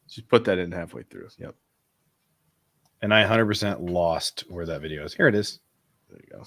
Just put that in halfway through. Yep. And I 100% lost where that video is. Here it is. There you go.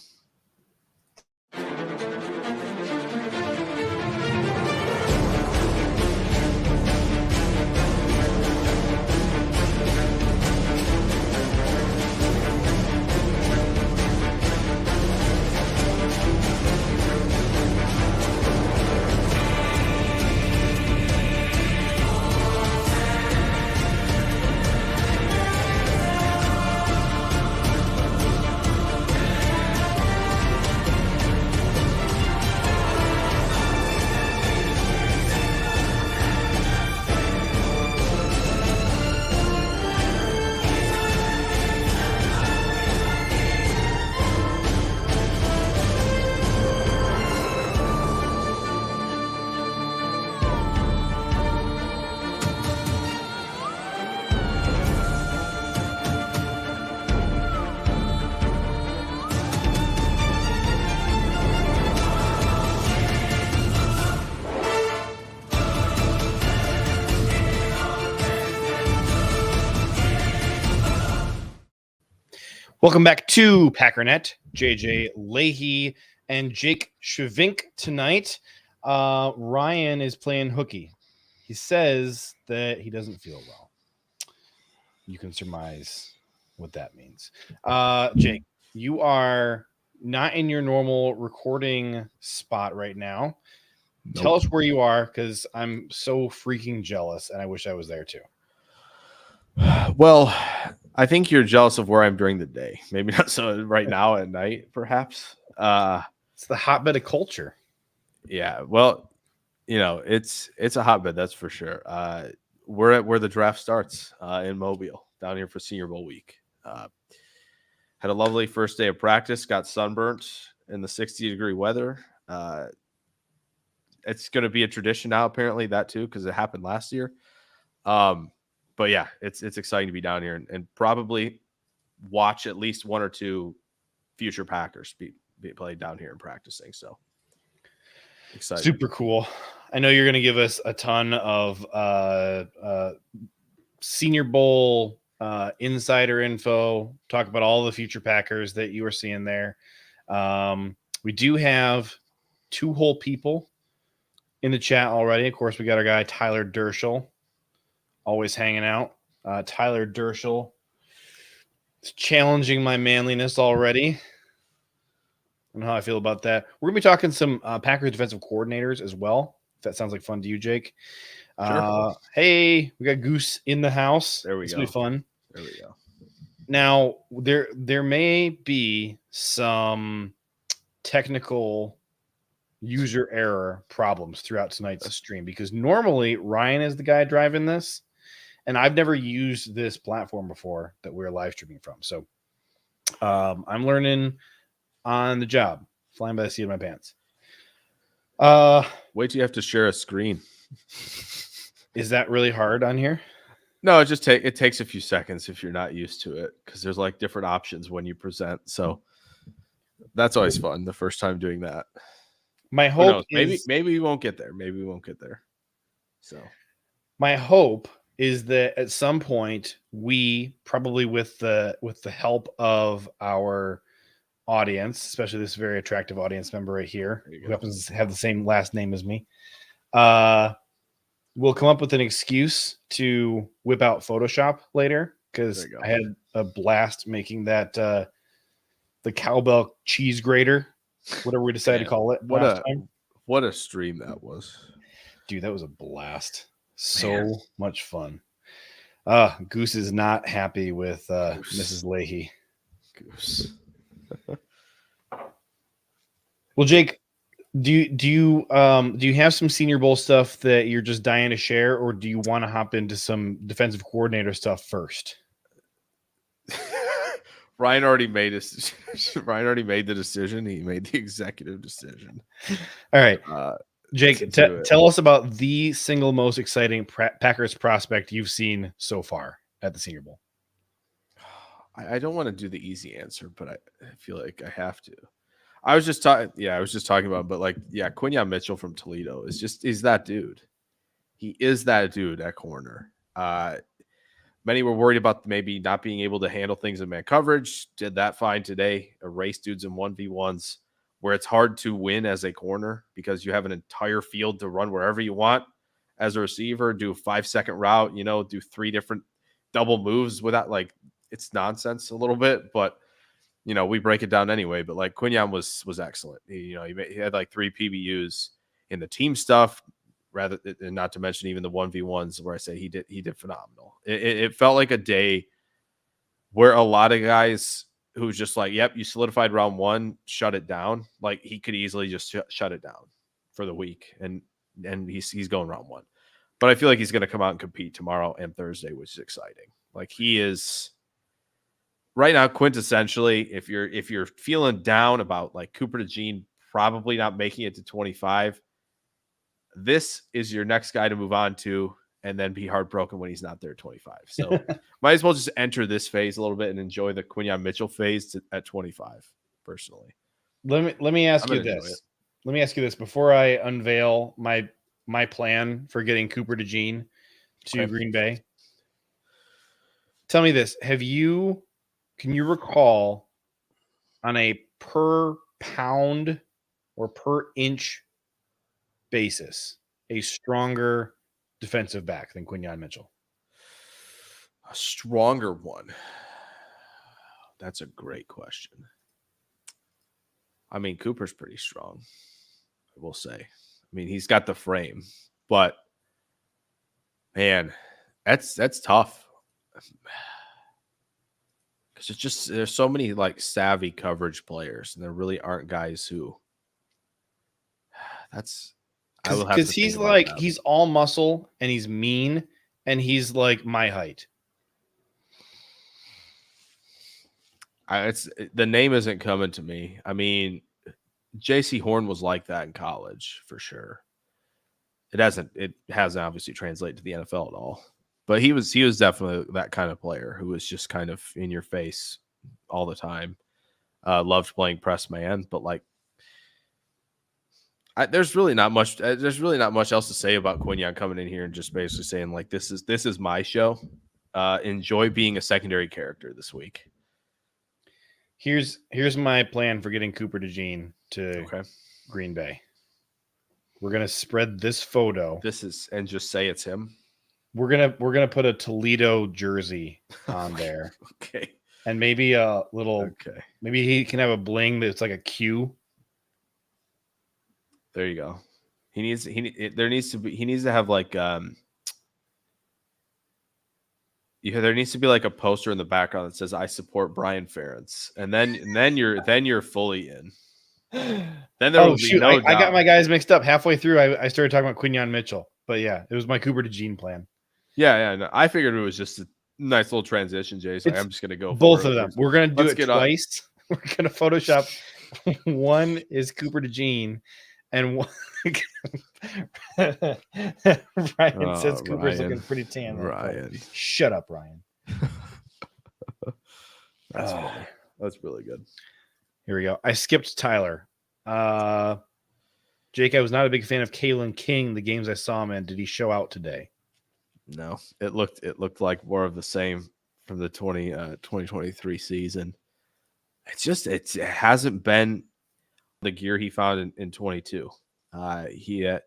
Welcome back to Packernet. JJ Lahey and Jake Schyvinck tonight. Ryan is playing hooky. He says that he doesn't feel well. You can surmise what that means. Jake, you are not in your normal recording spot right now. Nope. Tell us where you are, because I'm so freaking jealous, and I wish I was there too. Well, I think you're jealous of where I'm during the day. Maybe not so right now at night, perhaps. It's the hotbed of culture. Yeah, well, you know, it's a hotbed, that's for sure. We're at where the draft starts in Mobile, down here for Senior Bowl week. Had a lovely first day of practice, got sunburnt in the 60-degree weather. It's going to be a tradition now, apparently, that too, because it happened last year. But yeah, it's exciting to be down here and probably watch at least one or two future Packers be played down here and practicing. So excited. Super cool. I know you're going to give us a ton of Senior Bowl insider info, talk about all the future Packers that you are seeing there. We do have 2 whole people in the chat already. Of course, we got our guy Tyler Dershel, always hanging out. Tyler Dershel is challenging my manliness already. I don't know how I feel about that. We're going to be talking some Packers defensive coordinators as well, if that sounds like fun to you, Jake. Sure. Hey, we got Goose in the house. There we go. This will be fun. There we go. Now, there may be some technical user error problems throughout tonight's stream, because normally Ryan is the guy driving this, and I've never used this platform before that we're live streaming from. So I'm learning on the job, flying by the seat of my pants. Wait till you have to share a screen. Is that really hard on here? No, it takes a few seconds if you're not used to it, because there's like different options when you present. So that's always fun the first time doing that. My hope is maybe we won't get there. Maybe we won't get there. So my hope is that at some point we, probably with the help of our audience, especially this very attractive audience member right here, who happens to have the same last name as me, we'll come up with an excuse to whip out Photoshop later, because I had a blast making that the cowbell cheese grater, whatever we decided to call it. What a stream that was. Dude, that was a blast. So much fun. Goose is not happy with Mrs. Lahey. Goose. Well, Jake, do you have some Senior Bowl stuff that you're just dying to share, or do you want to hop into some defensive coordinator stuff first? Ryan already made the decision. He made the executive decision. All right. Jake, tell us about the single most exciting Packers prospect you've seen so far at the Senior Bowl. I don't want to do the easy answer, but I feel like I have to. I was just talking about, but Quinyon Mitchell from Toledo he's that dude. He is that dude at corner. Many were worried about maybe not being able to handle things in man coverage. Did that fine today. Erased dudes in 1v1s where it's hard to win as a corner because you have an entire field to run wherever you want as a receiver, do a 5-second route, do 3 different double moves without, like, it's nonsense a little bit, but we break it down anyway. But like Quinyon was excellent. He had like 3 PBUs in the team stuff, rather, and not to mention even the 1v1s where I say he did phenomenal. It felt like a day where a lot of guys who's just like, yep, you solidified round 1, shut it down. Like he could easily just shut it down for the week, and he's going round 1. But I feel like he's going to come out and compete tomorrow and Thursday, which is exciting. Like he is right now, quintessentially, if you're feeling down about like Cooper DeJean probably not making it to 25, this is your next guy to move on to, and then be heartbroken when he's not there at 25. So might as well just enter this phase a little bit and enjoy the Quinyon Mitchell phase at 25. Personally, let me ask you this. Let me ask you this before I unveil my plan for getting Cooper DeJean to Green Bay. Tell me this: can you recall on a per pound or per inch basis a stronger defensive back than Quinyon Mitchell? A stronger one? That's a great question. I mean, Cooper's pretty strong, I will say. I mean, he's got the frame, but man, that's tough. Because it's just there's so many like savvy coverage players, and there really aren't guys who. Because he's like he's all muscle and he's mean and he's like my height. The name isn't coming to me. I mean, J.C. Horn was like that in college for sure. It hasn't obviously translated to the NFL at all. But he was definitely that kind of player who was just kind of in your face all the time. Loved playing press man, but like there's really not much. There's really not much else to say about Quinyon coming in here and just basically saying like this is my show. Enjoy being a secondary character this week. Here's my plan for getting Cooper DeJean to Green Bay. We're gonna spread this photo. And just say it's him. We're gonna put a Toledo jersey on there. Okay. And maybe a little. Okay. Maybe he can have a bling that's like a Q. There you go. He needs to have like there needs to be like a poster in the background that says I support Brian Ferentz, and then you're fully in. Then there will be no doubt. I got my guys mixed up halfway through. I started talking about Quinyon Mitchell, but yeah, it was my Cooper DeJean plan. Yeah. No, I figured it was just a nice little transition, Jay. So I'm just gonna go both of them. We're gonna do it twice. We're gonna Photoshop. One is Cooper DeJean, and one Ryan says Cooper's looking pretty tan. Ryan, shut up, Ryan. That's funny. That's really good. Here we go. I skipped Tyler. Jake, I was not a big fan of Kalen King. The games I saw him in, did he show out today? No, it looked like more of the same from the 2023 season. It's just it hasn't been the gear he found in 22. He had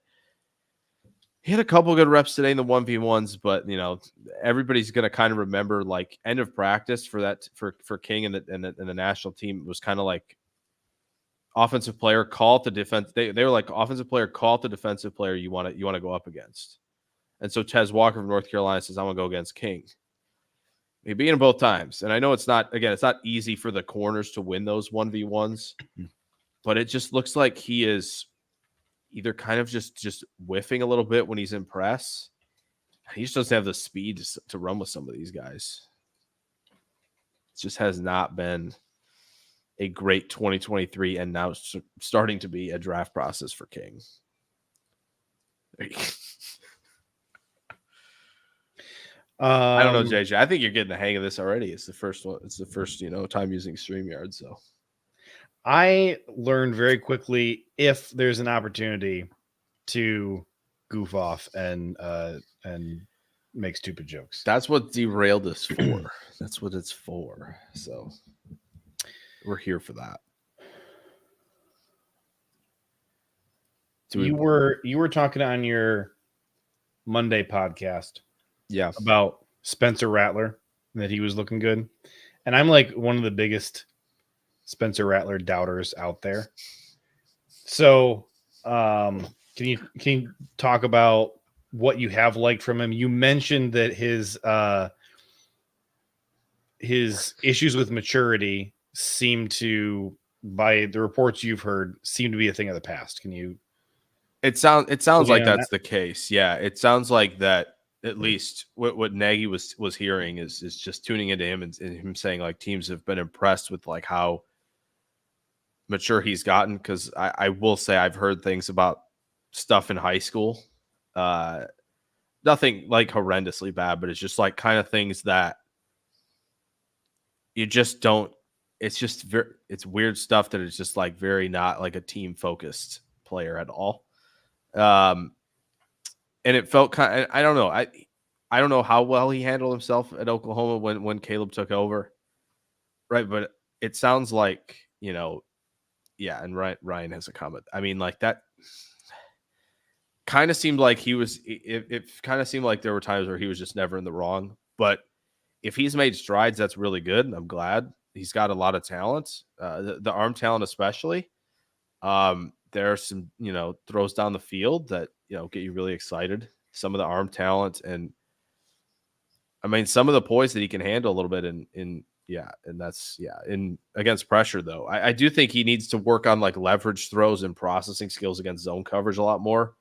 a couple good reps today in the 1v1s, but everybody's gonna kind of remember like end of practice for King and the national team was kind of like offensive player call it the defense. They were like offensive player call it the defensive player you want to go up against. And so Tez Walker from North Carolina says, I'm going to go against King. He beat him both times. And I know it's not easy for the corners to win those 1v1s, but it just looks like he is either kind of just whiffing a little bit when he's in press. He just doesn't have the speed to run with some of these guys. It just has not been a great 2023 and now starting to be a draft process for King. There you go. I don't know, JJ. I think you're getting the hang of this already. It's the first one. It's the first, time using StreamYard. So I learned very quickly if there's an opportunity to goof off and make stupid jokes. That's what Derailed is for. That's what it's for. So we're here for that. You were talking on your Monday podcast, about Spencer Rattler, that he was looking good, and I'm like one of the biggest Spencer Rattler doubters out there. So, can you talk about what you have liked from him? You mentioned that his issues with maturity seem to, by the reports you've heard, seem to be a thing of the past. Can you? It sounds like that's that? the case. Yeah, it sounds like that. At least what Nagy was hearing is just tuning into him and him saying like teams have been impressed with like how mature he's gotten. Because I will say I've heard things about stuff in high school, nothing like horrendously bad, but it's just like kind of things that you just don't. It's just it's weird stuff that is just like very not like a team focused player at all. And it felt kind of, I don't know. I don't know how well he handled himself at Oklahoma when Caleb took over. Right. But it sounds like, yeah. And Ryan has a comment. I mean, like that kind of seemed like it kind of seemed like there were times where he was just never in the wrong. But if he's made strides, that's really good. And I'm glad he's got a lot of talent, the arm talent, especially. There are some, throws down the field that, get you really excited. Some of the arm talent and I mean, some of the poise that he can handle a little bit in against pressure though. I do think he needs to work on like leverage throws and processing skills against zone coverage a lot more.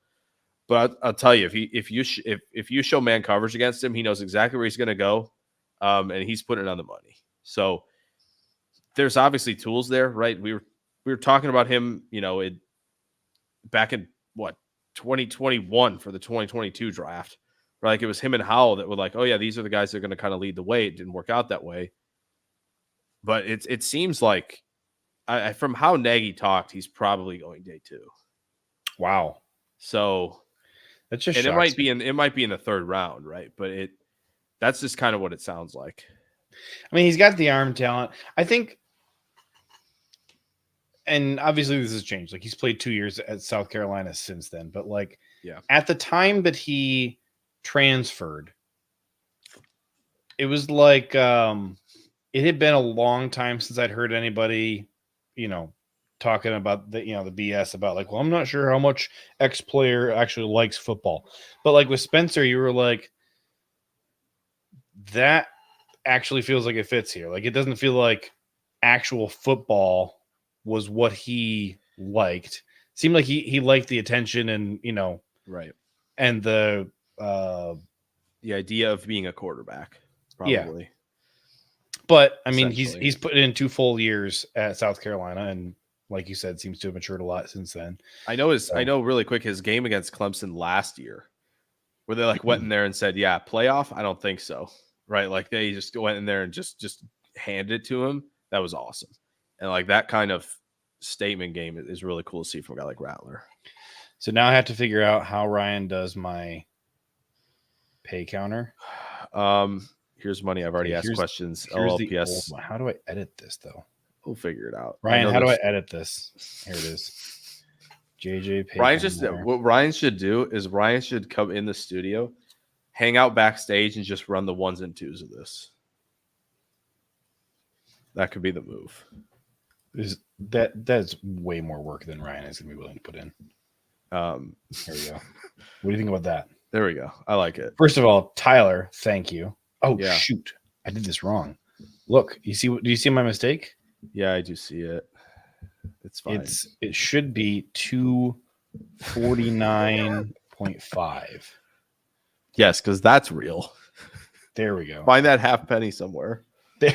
But I'll tell you, if you show man coverage against him, he knows exactly where he's going to go, and he's putting it on the money. So there's obviously tools there, right? We were talking about him, back in 2021 for the 2022 draft. Right? Like it was him and Howell that were like, oh yeah, these are the guys that are going to kind of lead the way. It didn't work out that way. But it seems like from how Nagy talked, he's probably going day 2. Wow. So that's just, and it might be in the 3rd round, right? But that's just kind of what it sounds like. I mean, he's got the arm talent. I think, and obviously this has changed. Like he's played 2 years at South Carolina since then, but like, at the time that he transferred, it was like it had been a long time since I'd heard anybody, talking about the BS about like, well, I'm not sure how much X player actually likes football. But like with Spencer, you were like, that actually feels like it fits here. Like it doesn't feel like actual football was what he liked. Seemed like he liked the attention and, right. And the idea of being a quarterback, probably. Yeah. But I mean, he's put in 2 full years at South Carolina, and like you said, seems to have matured a lot since then. I know really quick his game against Clemson last year, where they like went in there and said, "Yeah, playoff." I don't think so, right? Like they just went in there and just handed it to him. That was awesome, and like that kind of statement game is really cool to see from a guy like Rattler. So now I have to figure out how Ryan does my pay counter. Here's money. I've already asked questions. LLPS. How do I edit this though? We'll figure it out. Ryan, how do I edit this? Here it is. JJ pay what Ryan should do is Ryan should come in the studio, hang out backstage, and just run the 1s and 2s of this. That could be the move. That's way more work than Ryan is going to be willing to put in. Here we go. What do you think about that? There we go. I like it. First of all, Tyler, thank you. Oh, yeah. Shoot. I did this wrong. Look, do you see my mistake? Yeah, I do see it. It's fine. It should be 249.5. Yes, because that's real. There we go. Find that half penny somewhere. There.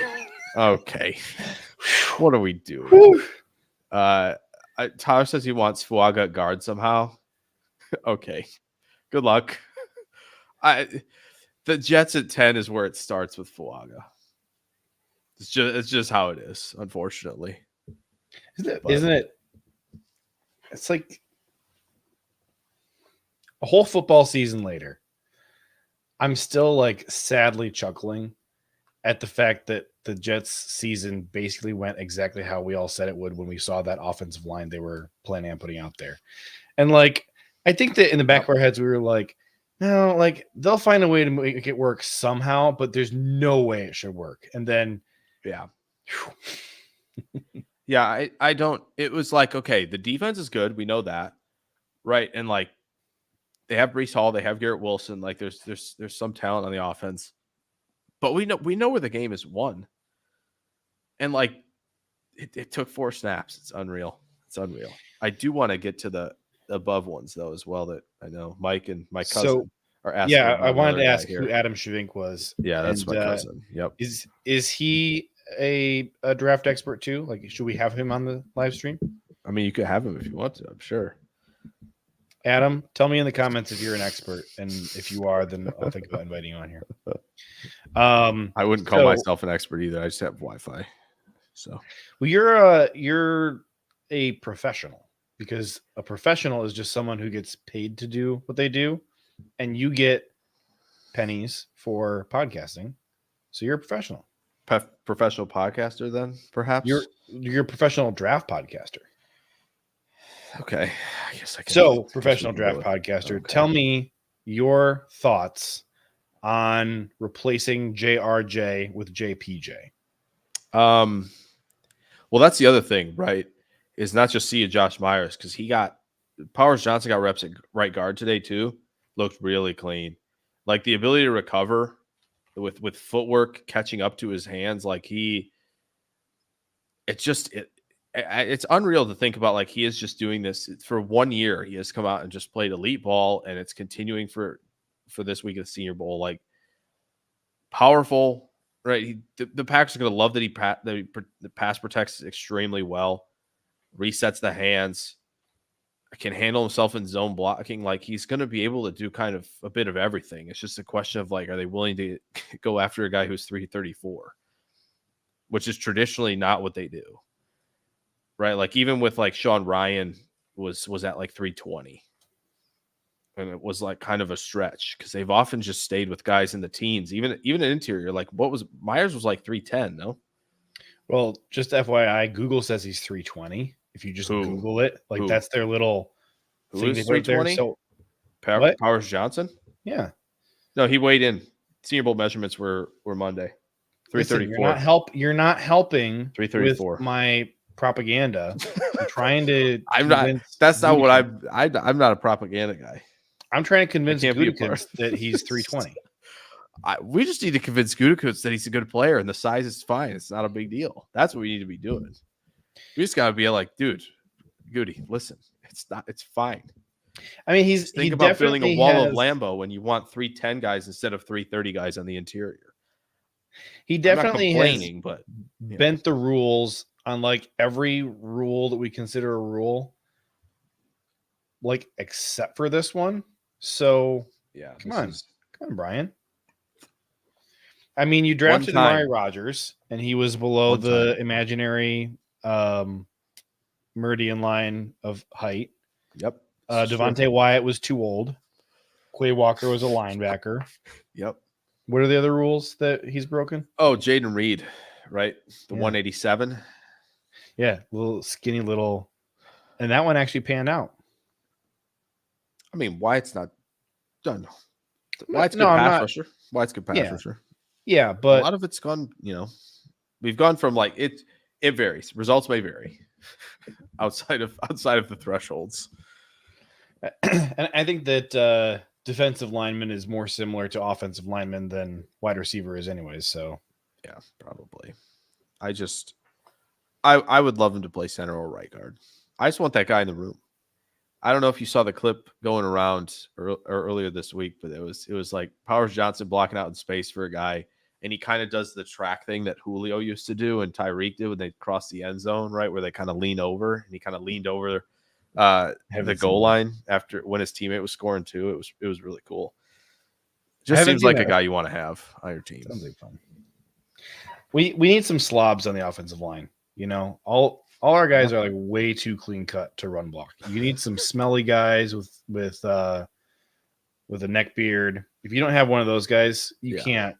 Okay. What are we doing? Tyler says he wants Fuaga at guard somehow. Okay. Good luck. The Jets at 10 is where it starts with Fuaga. It's just how it is, unfortunately. Isn't it? It's like a whole football season later. I'm still like sadly chuckling at the fact that the Jets season basically went exactly how we all said it would when we saw that offensive line they were planning on putting out there. And like, I think that in the back of our heads, we were like, no, like they'll find a way to make it work somehow, but there's no way it should work. And then, yeah. Yeah, I don't. It was like, okay, the defense is good. We know that, right? And like, they have Breece Hall, they have Garrett Wilson. Like, there's some talent on the offense, but we know where the game is won. And like, it took 4 snaps. It's unreal. It's unreal. I do want to get to the above ones though as well. That I know Mike and my cousin are asking. Yeah, about I wanted to another ask guy who here. Adam Schyvinck was. Yeah, that's my cousin. Yep. Is he a draft expert too? Like, should we have him on the live stream? I mean, you could have him if you want to. I'm sure. Adam, tell me in the comments if you're an expert, and if you are, then I'll think about inviting you on here. I wouldn't call myself an expert either. I just have Wi-Fi. So, well, you're a professional, because a professional is just someone who gets paid to do what they do, and you get pennies for podcasting. So you're a professional. Professional podcaster, then perhaps you're a professional draft podcaster. Okay, I guess I can. So, professional draft podcaster, okay. Tell me your thoughts on replacing JRJ with JPJ. Well, that's the other thing, right? Is not just seeing Josh Myers, because Powers Johnson got reps at right guard today too. Looked really clean. Like the ability to recover with footwork, catching up to his hands, like it's unreal to think about. Like, he is just doing this for 1 year. He has come out and just played elite ball, and it's continuing for this week of the Senior Bowl. Like, powerful, right? The Packers are going to love that the pass protects extremely well, resets the hands, can handle himself in zone blocking. Like, he's going to be able to do kind of a bit of everything. It's just a question of like, are they willing to go after a guy who's 334, which is traditionally not what they do. Right, like even with like Sean Ryan was at like 320, and it was like kind of a stretch because they've often just stayed with guys in the teens, even an interior. Like Myers was like 310, no? Well, just FYI, Google says he's 320. If you just Google it, like that's their little thing they put there. So Powers Johnson? Yeah. No, he weighed in. Senior Bowl measurements were Monday. 334. You're not helping 334 with my propaganda. I'm trying to. I'm not. That's not what I'm not a propaganda guy. I'm trying to convince Gutekunst that he's 320. We just need to convince Gutekunst that he's a good player and the size is fine. It's not a big deal. That's what we need to be doing. We just gotta be like, dude, Goody, listen, it's fine. I mean, think about building a wall of Lambo when you want 310 guys instead of 330 guys on the interior. He definitely has but bent the rules on like every rule that we consider a rule, like except for this one. So yeah, come on, Brian. I mean, you drafted Amari Rodgers, and he was below the imaginary meridian line of height. Yep. Devontae Wyatt was too old. Quay Walker was a linebacker. Yep. What are the other rules that he's broken? Oh, Jaden Reed, right? The 187. Yeah, little skinny little, and that one actually panned out. I mean, Wyatt's not done. Wyatt's good pass rusher. Wyatt's good pass rusher. Yeah, but a lot of it's gone. We've gone from like it. It varies. Results may vary outside of the thresholds. And I think that defensive lineman is more similar to offensive lineman than wide receiver is, anyways. So yeah, probably. I would love him to play center or right guard. I just want that guy in the room. I don't know if you saw the clip going around earlier this week, but it was like Powers Johnson blocking out in space for a guy, and he kind of does the track thing that Julio used to do and Tyreek did when they cross the end zone, right, where they kind of lean over, and he kind of leaned over the goal line after when his teammate was scoring too. It was really cool. Just seems like a guy you want to have on your team. Sounds like fun. We need some slobs on the offensive line. All our guys are like way too clean cut to run block. You need some smelly guys with a neck beard. if you don't have one of those guys, you Yeah.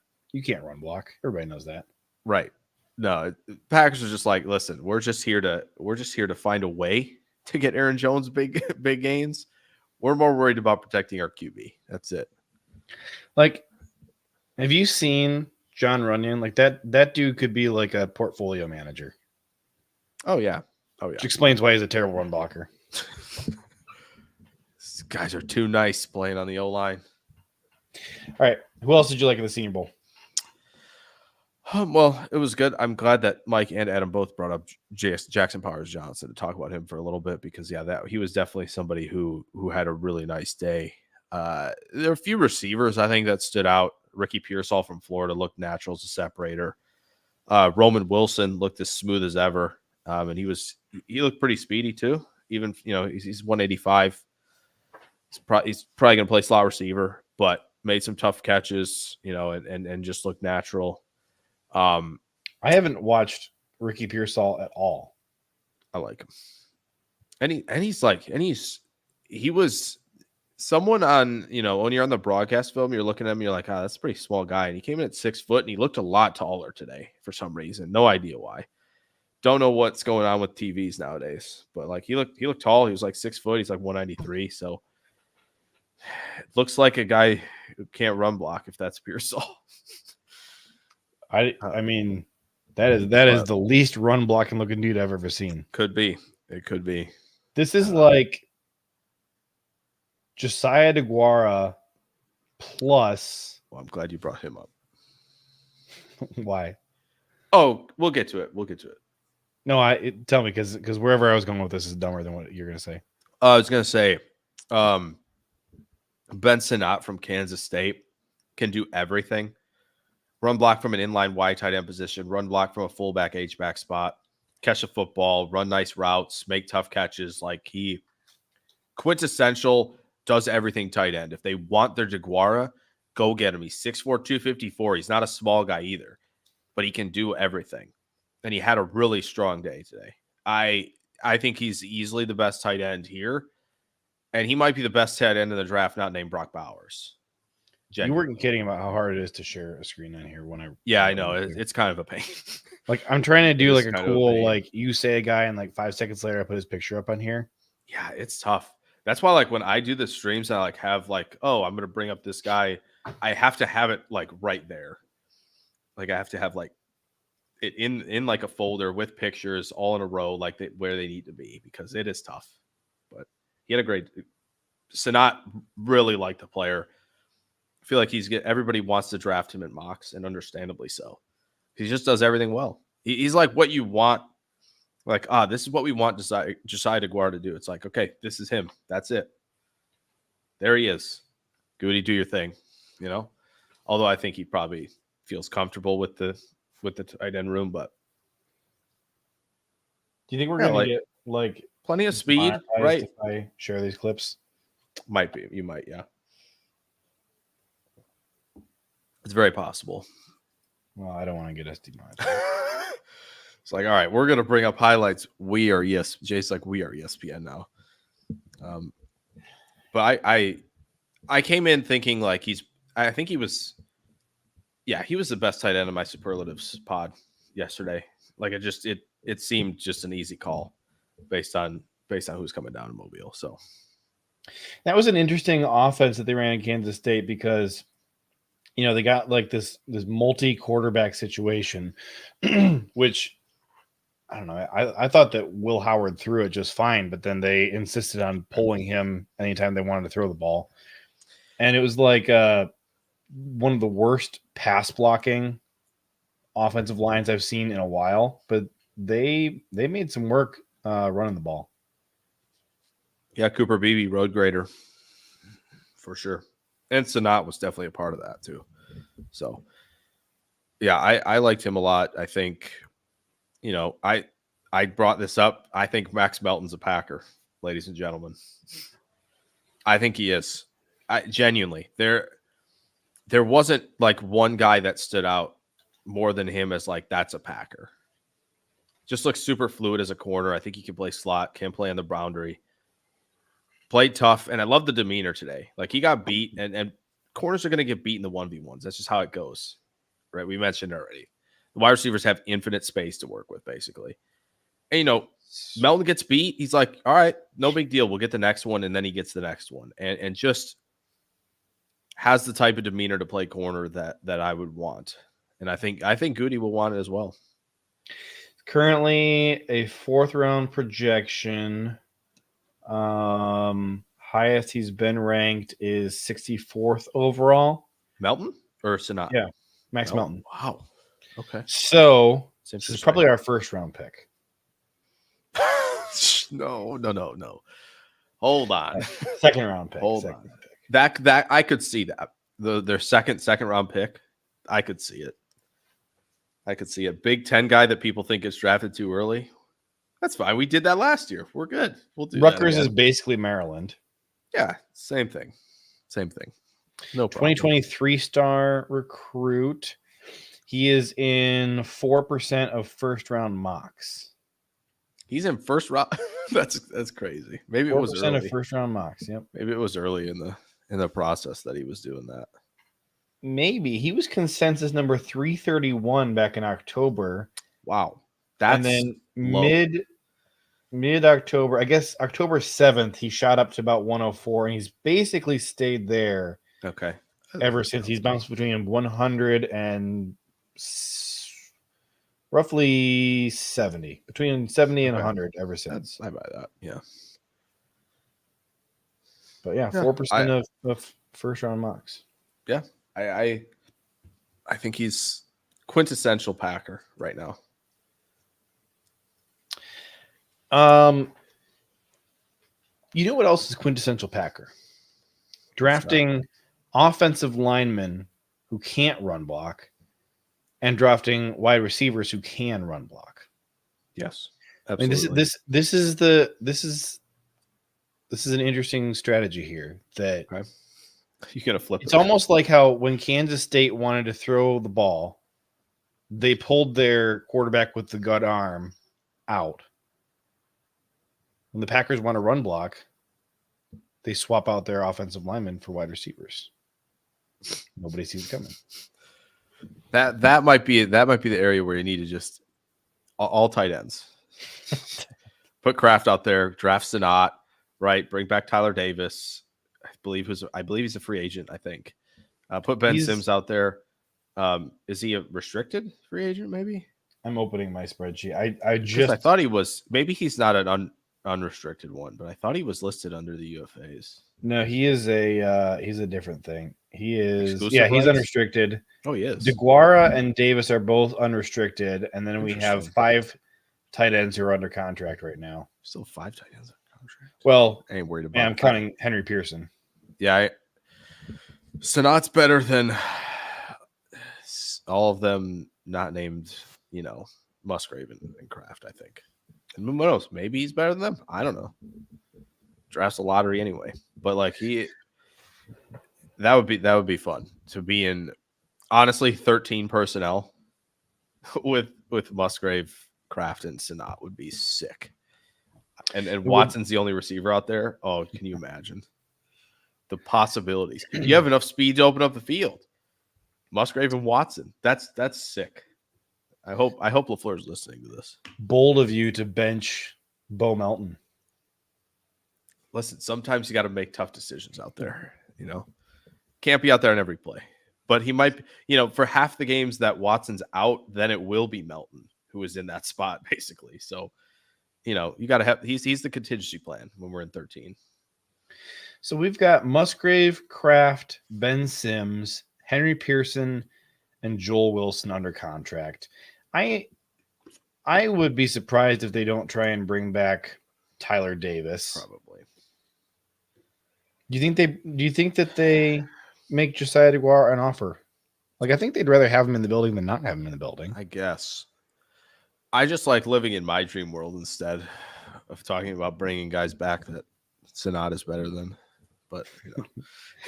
can't run block. Everybody knows that. Right. No, Packers are just like, listen, we're just here to find a way to get Aaron Jones big gains. We're more worried about protecting our QB. That's it. Like, have you seen John Runyon? Like that dude could be like a portfolio manager. Oh yeah. Which explains why he's a terrible run blocker. These guys are too nice playing on the O-line. All right. Who else did you like at the Senior Bowl? Well, it was good. I'm glad that Mike and Adam both brought up Jackson Powers Johnson to talk about him for a little bit because that he was definitely somebody who had a really nice day. There are a few receivers I think that stood out. Ricky Pearsall from Florida looked natural as a separator. Roman Wilson looked as smooth as ever, and he looked pretty speedy too. Even he's 185. He's probably going to play slot receiver, but made some tough catches, and just looked natural. I haven't watched Ricky Pearsall at all. I like him. He was someone on, when you're on the broadcast film, you're looking at him, you're like, that's a pretty small guy. And he came in at 6 foot and he looked a lot taller today for some reason. No idea why. Don't know what's going on with TVs nowadays, but like he looked tall. He was like 6 foot. He's like 193. So it looks like a guy who can't run block if that's Pearsall. I mean, that is the least run blocking looking dude I've ever seen. Could be. It could be. This is like Josiah DeGuara plus. Well, I'm glad you brought him up. Why? Oh, we'll get to it. No, tell me because wherever I was going with this is dumber than what you're gonna say. I was gonna say, Ben Sinnott from Kansas State can do everything. Run block from an inline wide tight end position, run block from a fullback H-back spot, catch a football, run nice routes, make tough catches. Like he quintessential does everything tight end. If they want their DeGuara, go get him. He's 6'4", 254. He's not a small guy either, but he can do everything. And he had a really strong day today. I think he's easily the best tight end here. And he might be the best tight end in the draft, not named Brock Bowers. Genuinely. You weren't kidding about how hard it is to share a screen on here I know. It's kind of a pain. Like I'm trying to do like a cool, like you say a guy and like 5 seconds later I put his picture up on here. Yeah, it's tough. That's why like when I do the streams, I like have like, oh, I'm gonna bring up this guy. I have to have it like right there. Like I have to have like it in like a folder with pictures all in a row, like where they need to be because it is tough. But he had a great. Sinnott really liked the player. I feel like everybody wants to draft him in mocks, and understandably so. He just does everything well. He's like what you want. Like, this is what we want Josiah DeGuara to do. It's like, okay, this is him. That's it. There he is. Goody, do your thing. Although I think he probably feels comfortable with the tight end room, but do you think we're gonna get like plenty of speed, right? If I share these clips, might be. You might, yeah. It's very possible. Well, I don't want to get us demonetized. It's like, all right, we're gonna bring up highlights. We are Jay's like, we are ESPN now. But I came in thinking like I think he was the best tight end in my superlatives pod yesterday. Like it seemed just an easy call based on who's coming down in Mobile. So that was an interesting offense that they ran in Kansas State because they got like this multi-quarterback situation, which I don't know. I thought that Will Howard threw it just fine, but then they insisted on pulling him anytime they wanted to throw the ball. And it was like one of the worst pass blocking offensive lines I've seen in a while, but they made some work running the ball. Yeah, Cooper Beebe, road grader, for sure. And Sinnott was definitely a part of that too. So, yeah, I liked him a lot. I think, I brought this up. I think Max Melton's a Packer, ladies and gentlemen. I think he is. Genuinely, there wasn't like one guy that stood out more than him as like that's a Packer. Just looks super fluid as a corner. I think he can play slot, can play on the boundary. Played tough, and I love the demeanor today. Like he got beat, and corners are going to get beat in the 1v1s. That's just how it goes, right? We mentioned already. The wide receivers have infinite space to work with, basically. And, Melton gets beat. He's like, all right, no big deal. We'll get the next one, and then he gets the next one. And just has the type of demeanor to play corner that I would want. And I think Goody will want it as well. Currently a 4th round projection. Highest he's been ranked is 64th overall. Melton or Sinat? Yeah, Max Melton. Wow. Okay. So this is probably our 1st round pick. No. Hold on. 2nd round pick. Hold on. That I could see that. Their second round pick. I could see it. Big 10 guy that people think is drafted too early. That's fine. We did that last year. We're good. We'll do Rutgers that is basically Maryland. Yeah, same thing. No problem. 2023 star recruit. He is in 4% of 1st round mocks. He's in 1st round. That's crazy. Maybe it was early. Of 1st round mocks. Yep. Maybe it was early in the process that he was doing that. Maybe he was consensus number 331 back in October. Wow. And then mid October, I guess October 7th, he shot up to about 104, and he's basically stayed there. Okay. Ever since. He's bounced between 100 and roughly 70, between 70 and 100 ever since. I buy that. Yeah. But yeah, 4% of 1st round mocks. Yeah. I think he's quintessential Packer right now. You know what else is quintessential Packer? Drafting offensive linemen who can't run block and drafting wide receivers who can run block. Yes. Absolutely. I mean, this is an interesting strategy here that you're gonna flip. It's almost like how when Kansas State wanted to throw the ball, they pulled their quarterback with the gut arm out. When the Packers want to run block, they swap out their offensive linemen for wide receivers. Nobody sees it coming. That might be the area where you need to just all tight ends. Put Kraft out there, draft Sinat, right? Bring back Tyler Davis. I believe he's a free agent. I think. Put Ben Sims out there. Is he a restricted free agent? Maybe. I'm opening my spreadsheet. I thought he was. Maybe he's not an unrestricted one, but I thought he was listed under the UFAs. No, he is he's a different thing. He is exclusive he's unrestricted. Oh, he is. DeGuara and Davis are both unrestricted, and then we have 5 tight ends who are under contract right now. Still 5 tight ends under contract. Well, I ain't worried about. I'm counting Henry Pearson. Yeah, Sinat's better than all of them not named, Musgrave and Kraft, I think. And what else? Maybe he's better than them. I don't know. Drafts a lottery anyway. But that would be fun to be in, honestly, 13 personnel with Musgrave, Kraft, and Sinat would be sick. And Watson's the only receiver out there. Oh, can you imagine the possibilities? You have enough speed to open up the field. Musgrave and Watson. That's sick. I hope LaFleur's listening to this. Bold of you to bench Bo Melton. Listen, sometimes you got to make tough decisions out there. Can't be out there on every play. But he might, for half the games that Watson's out, then it will be Melton who is in that spot, basically. So, you got to have, he's the contingency plan when we're in 13. So we've got Musgrave, Kraft, Ben Sims, Henry Pearson, and Joel Wilson under contract. I would be surprised if they don't try and bring back Tyler Davis. Probably. Do you think that they make Josiah DeGuara an offer? I think they'd rather have him in the building than not have him in the building. I guess. I just like living in my dream world instead of talking about bringing guys back that Sinat is better than. But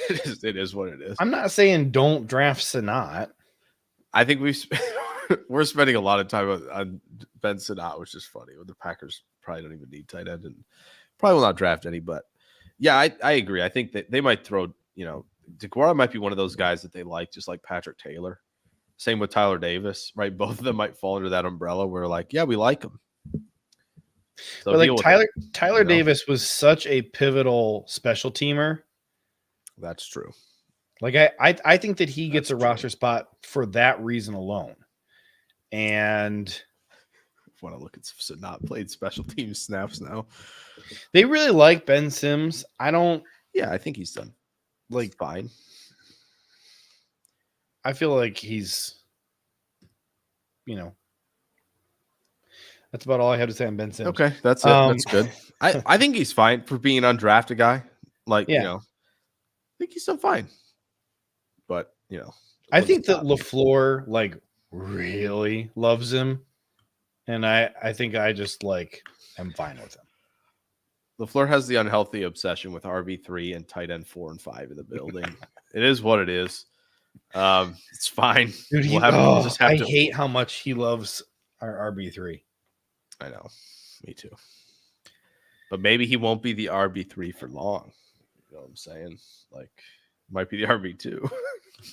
it is what it is. I'm not saying don't draft Sinat. I think we're spending a lot of time on Ben Sinat, which is funny. The Packers probably don't even need tight end and probably will not draft any. But yeah, I agree. I think that they might throw DeGuara might be one of those guys that they like, just like Patrick Taylor. Same with Tyler Davis, right? Both of them might fall under that umbrella where like, yeah, we like him. So but like Tyler you know? Davis was such a pivotal special teamer. That's true. Like I think that he gets a roster spot for that reason alone. And Want to look at some not played special team snaps now. They really like Ben Sims. Yeah, I think he's done like fine. I feel like he's, that's about all I have to say on Ben Sims. Okay, that's it. That's good. I think he's fine for being an undrafted guy. Like, I think he's done fine. But, I think that LaFleur like really loves him. And I think I just like am fine with him. LaFleur has the unhealthy obsession with RB3 and tight end 4 and 5 in the building. It is what it is. It's fine. Dude, I hate how much he loves our RB3. I know. Me too. But maybe he won't be the RB3 for long. You know what I'm saying? Like, might be the RB2.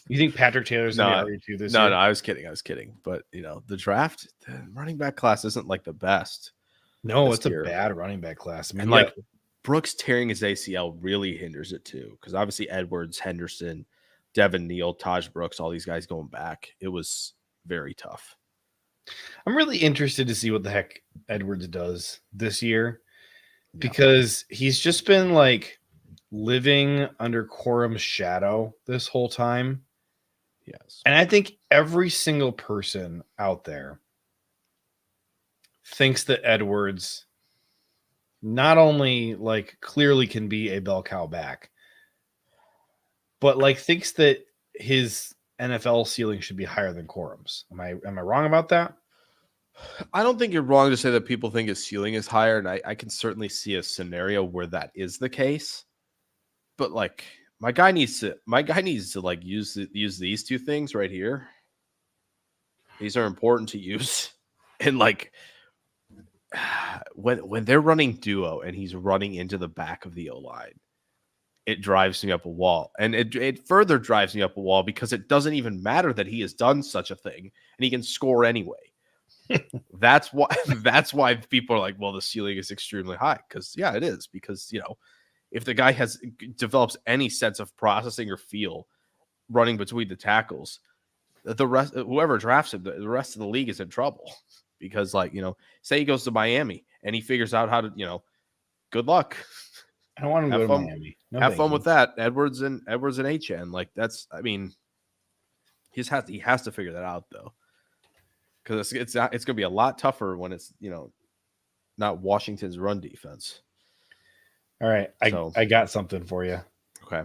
You think Patrick Taylor's the RB2 this year? No, I was kidding. But, the draft, the running back class isn't like the best. No, it's a bad running back class. I mean, and Brooks tearing his ACL really hinders it too. Because obviously Edwards, Henderson, Devin Neal, Taj Brooks, all these guys going back. It was very tough. I'm really interested to see what the heck Edwards does this year. Because he's just been like living under Corum's shadow this whole time. Yes. And I think every single person out there thinks that Edwards not only like clearly can be a bell cow back, but like thinks that his NFL ceiling should be higher than Corum's. Am I wrong about that? I don't think you're wrong to say that people think his ceiling is higher, and I can certainly see a scenario where that is the case. But like my guy needs to like use these two things right here. These are important to use. And like when they're running duo and he's running into the back of the O-line, it drives me up a wall. And it further drives me up a wall because it doesn't even matter that he has done such a thing and he can score anyway. That's why people are like, well, the ceiling is extremely high. Because yeah, it is. Because if the guy develops any sense of processing or feel running between the tackles, the rest, whoever drafts him, the rest of the league is in trouble. Because say he goes to Miami and he figures out how to, good luck. I don't want him to go to Miami. No, have fun with that. Edwards and HN. Like he has to figure that out though. Because it's going to be a lot tougher when it's not Washington's run defense. All right, I got something for you. Okay,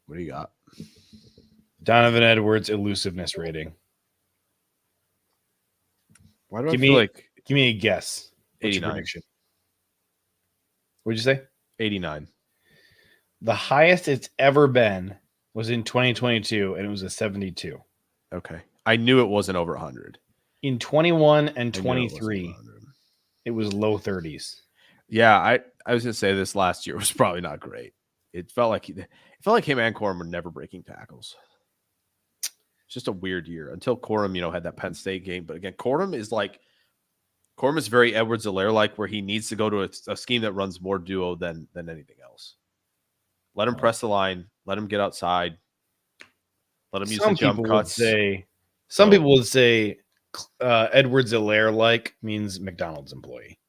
what do you got? Donovan Edwards elusiveness rating. Why do I feel like? Give me a guess. 89. What'd you say? 89. The highest it's ever been was in 2022, and it was a 72. Okay, I knew it wasn't over 100. In 21 and 23, it was low 30s. Yeah, I was gonna say this last year was probably not great. It felt like him and Corum were never breaking tackles. It's just a weird year until Corum, had that Penn State game. But again, Corum is very Edwards-Helaire like, where he needs to go to a scheme that runs more duo than anything else. Let him press the line. Let him get outside. Let him use the jump cuts. Some people would say Edwards-Helaire like means McDonald's employee.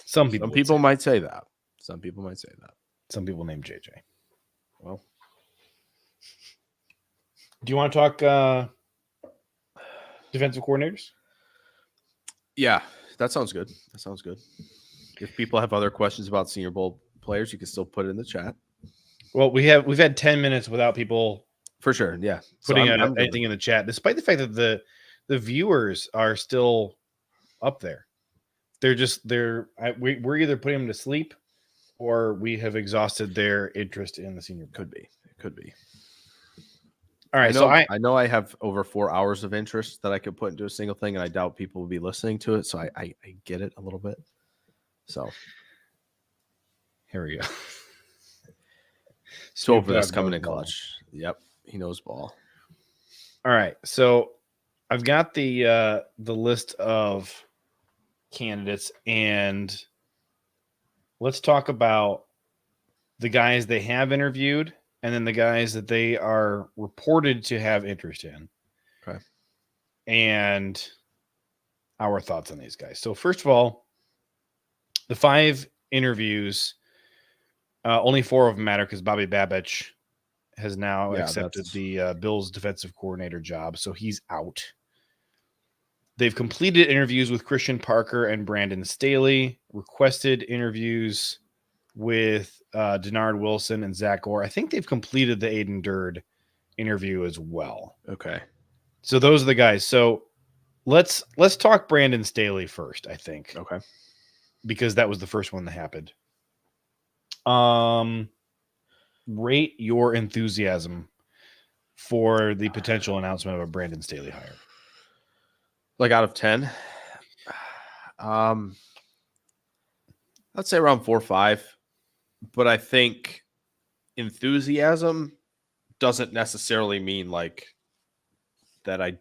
Some people might say that. Some people might say that. Some people named JJ. Well, do you want to talk defensive coordinators? Yeah, that sounds good. If people have other questions about Senior Bowl players, you can still put it in the chat. Well, we've had 10 minutes without people for sure. Yeah, putting anything in the chat, despite the fact that the viewers are still up there. We're either putting them to sleep or we have exhausted their interest in the Senior Bowl. It could be. All right, I know I have over 4 hours of interest that I could put into a single thing, and I doubt people will be listening to it. So I get it a little bit. So here we go. So Snoop for this Dogg coming knows in ball. clutch. Yep. He knows ball. All right. So I've got the list of candidates, and let's talk about the guys they have interviewed and then the guys that they are reported to have interest in. Okay. And our thoughts on these guys. So first of all, the 5 interviews, only 4 of them matter because Bobby Babich has now accepted the Bills defensive coordinator job, so he's out. They've completed interviews with Christian Parker and Brandon Staley, requested interviews with Denard Wilson and Zach Orr. I think they've completed the Aiden Durd interview as well. Okay. So those are the guys. So let's talk Brandon Staley first, I think. Okay. Because that was the first one that happened. Rate your enthusiasm for the potential announcement of a Brandon Staley hire. Like out of 10, I'd say around 4 or 5. But I think enthusiasm doesn't necessarily mean like that I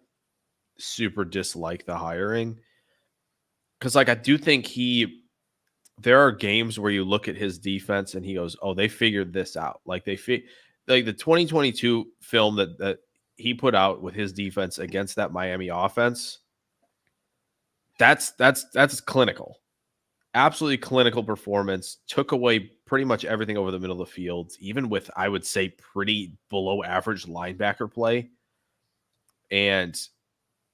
super dislike the hiring. Because like I do think there are games where you look at his defense and he goes, "Oh, they figured this out." Like like the 2022 film that he put out with his defense against that Miami offense. That's clinical. Absolutely clinical performance. Took away pretty much everything over the middle of the field, even with, I would say, pretty below average linebacker play. And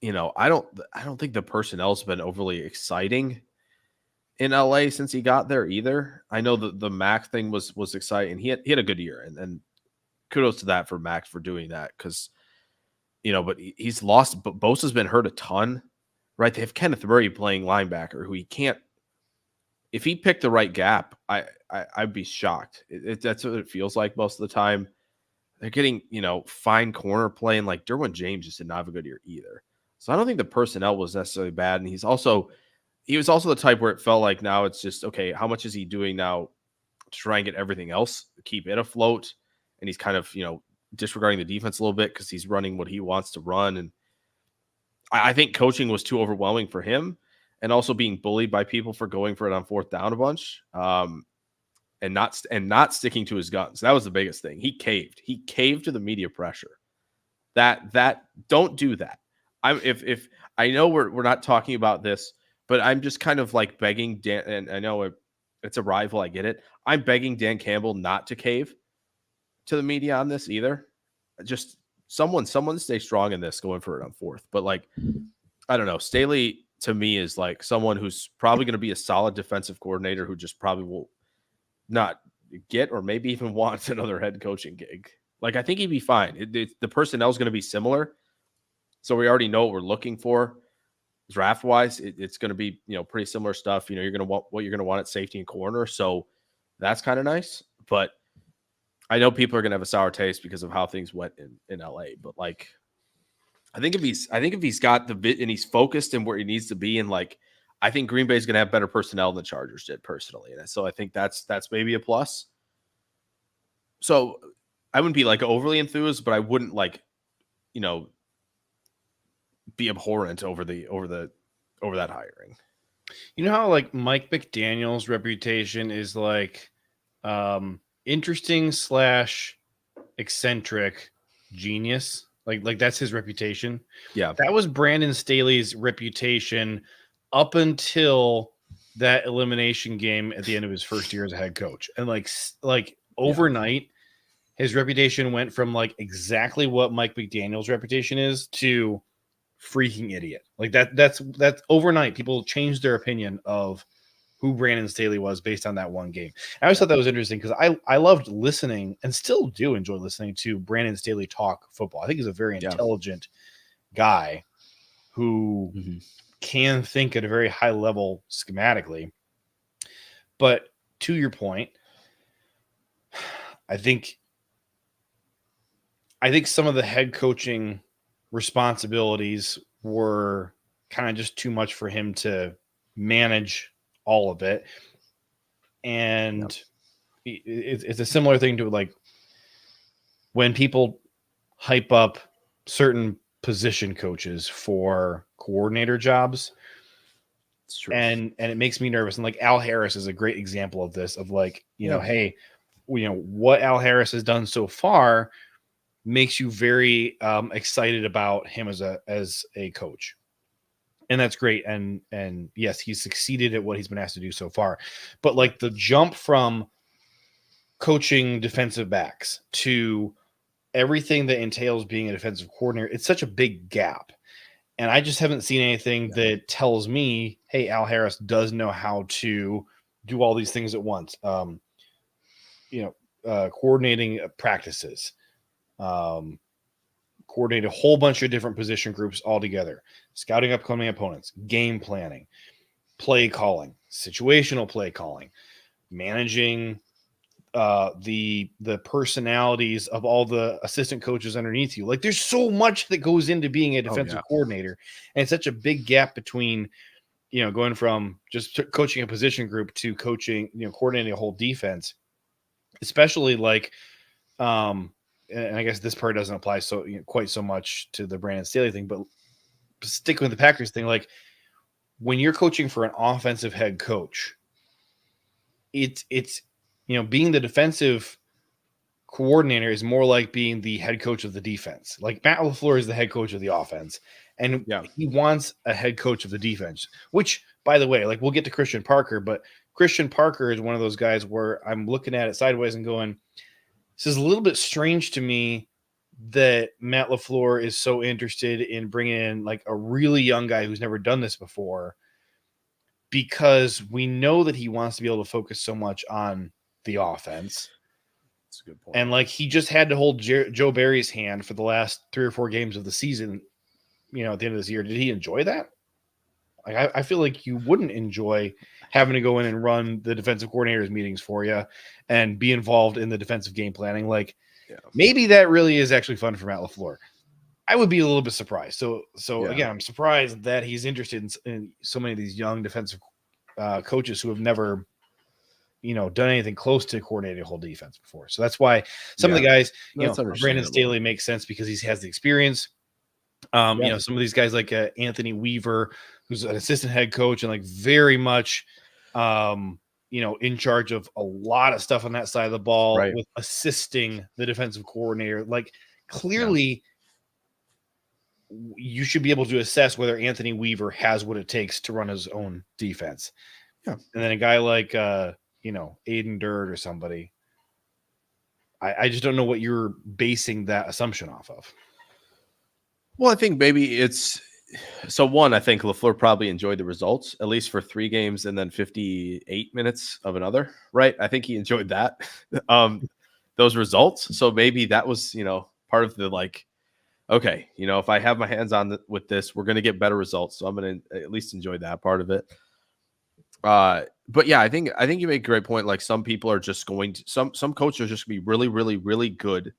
I don't think the personnel's been overly exciting in LA since he got there either. I know the Mac thing was exciting. He had a good year, and kudos to that for Max for doing that, because but he's lost. But Bosa's been hurt a ton, right? They have Kenneth Murray playing linebacker, who he can't. If he picked the right gap, I'd be shocked. That's what it feels like most of the time. They're getting fine corner play, and like Derwin James just did not have a good year either. So I don't think the personnel was necessarily bad, and he was also the type where it felt like now it's just, okay, how much is he doing now to try and get everything else, keep it afloat? And he's kind of, disregarding the defense a little bit because he's running what he wants to run. And I think coaching was too overwhelming for him, and also being bullied by people for going for it on 4th down a bunch, and not sticking to his guns. That was the biggest thing. He caved to the media pressure. That don't do that. If I know we're not talking about this, but I'm just kind of like begging Dan, and I know it's a rival, I get it. I'm begging Dan Campbell not to cave to the media on this either. Just someone stay strong in this, going for it on 4th. But like, I don't know. Staley to me is like someone who's probably going to be a solid defensive coordinator who just probably will not get, or maybe even want, another head coaching gig. Like, I think he'd be fine. The personnel is going to be similar, so we already know what we're looking for. Draft wise, it's going to be pretty similar stuff. You're going to want what you're going to want at safety and corner, so that's kind of nice. But I know people are going to have a sour taste because of how things went in LA. But like, I think if he's got the bit and he's focused and where he needs to be, and like, I think Green Bay is going to have better personnel than the Chargers did personally, and so I think that's maybe a plus. So I wouldn't be like overly enthused, but I wouldn't like be abhorrent over that hiring. You know how like Mike McDaniel's reputation is like interesting / eccentric genius. Like that's his reputation. Yeah. That was Brandon Staley's reputation up until that elimination game at the end of his first year as a head coach. And like overnight, his reputation went from like exactly what Mike McDaniel's reputation is to freaking idiot. Like that's overnight. People changed their opinion of who Brandon Staley was based on that one game. I always thought that was interesting because I loved listening, and still do enjoy listening to Brandon Staley talk football. I think he's a very intelligent guy who can think at a very high level schematically. But to your point, I think some of the head coaching responsibilities were kind of just too much for him to manage all of it. And it's a similar thing to like when people hype up certain position coaches for coordinator jobs, It's true. and it makes me nervous. And like Al Harris is a great example of this, of like, hey, what Al Harris has done so far makes you very excited about him as a coach. And that's great. And yes, he's succeeded at what he's been asked to do so far. But like the jump from coaching defensive backs to everything that entails being a defensive coordinator, it's such a big gap. And I just haven't seen anything that tells me, hey, Al Harris does know how to do all these things at once. Coordinating practices, coordinate a whole bunch of different position groups all together, scouting upcoming opponents, game planning, play calling, situational play calling, managing the personalities of all the assistant coaches underneath you. Like there's so much that goes into being a defensive coordinator, and it's such a big gap between going from just coaching a position group to coaching, coordinating a whole defense, especially like and I guess this part doesn't apply so quite so much to the Brandon Staley thing, but sticking with the Packers thing, like when you're coaching for an offensive head coach, it's being the defensive coordinator is more like being the head coach of the defense. Like Matt LaFleur is the head coach of the offense, and he wants a head coach of the defense, which, by the way, like we'll get to Christian Parker, but Christian Parker is one of those guys where I'm looking at it sideways and going, this is a little bit strange to me that Matt LaFleur is so interested in bringing in like a really young guy who's never done this before, because we know that he wants to be able to focus so much on the offense. That's a good point. And like he just had to hold Joe Barry's hand for the last 3 or 4 games of the season, at the end of this year. Did he enjoy that? Like I feel like you wouldn't enjoy having to go in and run the defensive coordinators meetings for you and be involved in the defensive game planning. Like maybe that really is actually fun for Matt LaFleur. I would be a little bit surprised. So again, I'm surprised that he's interested in so many of these young defensive coaches who have never, done anything close to coordinating a whole defense before. So that's why some of the guys, Brandon Staley makes sense because he has the experience. Some of these guys like Anthony Weaver, who's an assistant head coach and like very much, in charge of a lot of stuff on that side of the ball, with assisting the defensive coordinator. Like clearly you should be able to assess whether Anthony Weaver has what it takes to run his own defense. Yeah. And then a guy like, Aiden Dirt or somebody, I just don't know what you're basing that assumption off of. Well, I think maybe it's one. I think LaFleur probably enjoyed the results, at least for 3 games and then 58 minutes of another. Right? I think he enjoyed that, those results. So maybe that was part of the like, okay, if I have my hands on with this, we're going to get better results. So I'm going to at least enjoy that part of it. But yeah, I think you make a great point. Like some people are just going to some coaches are just going to be really, really, really good,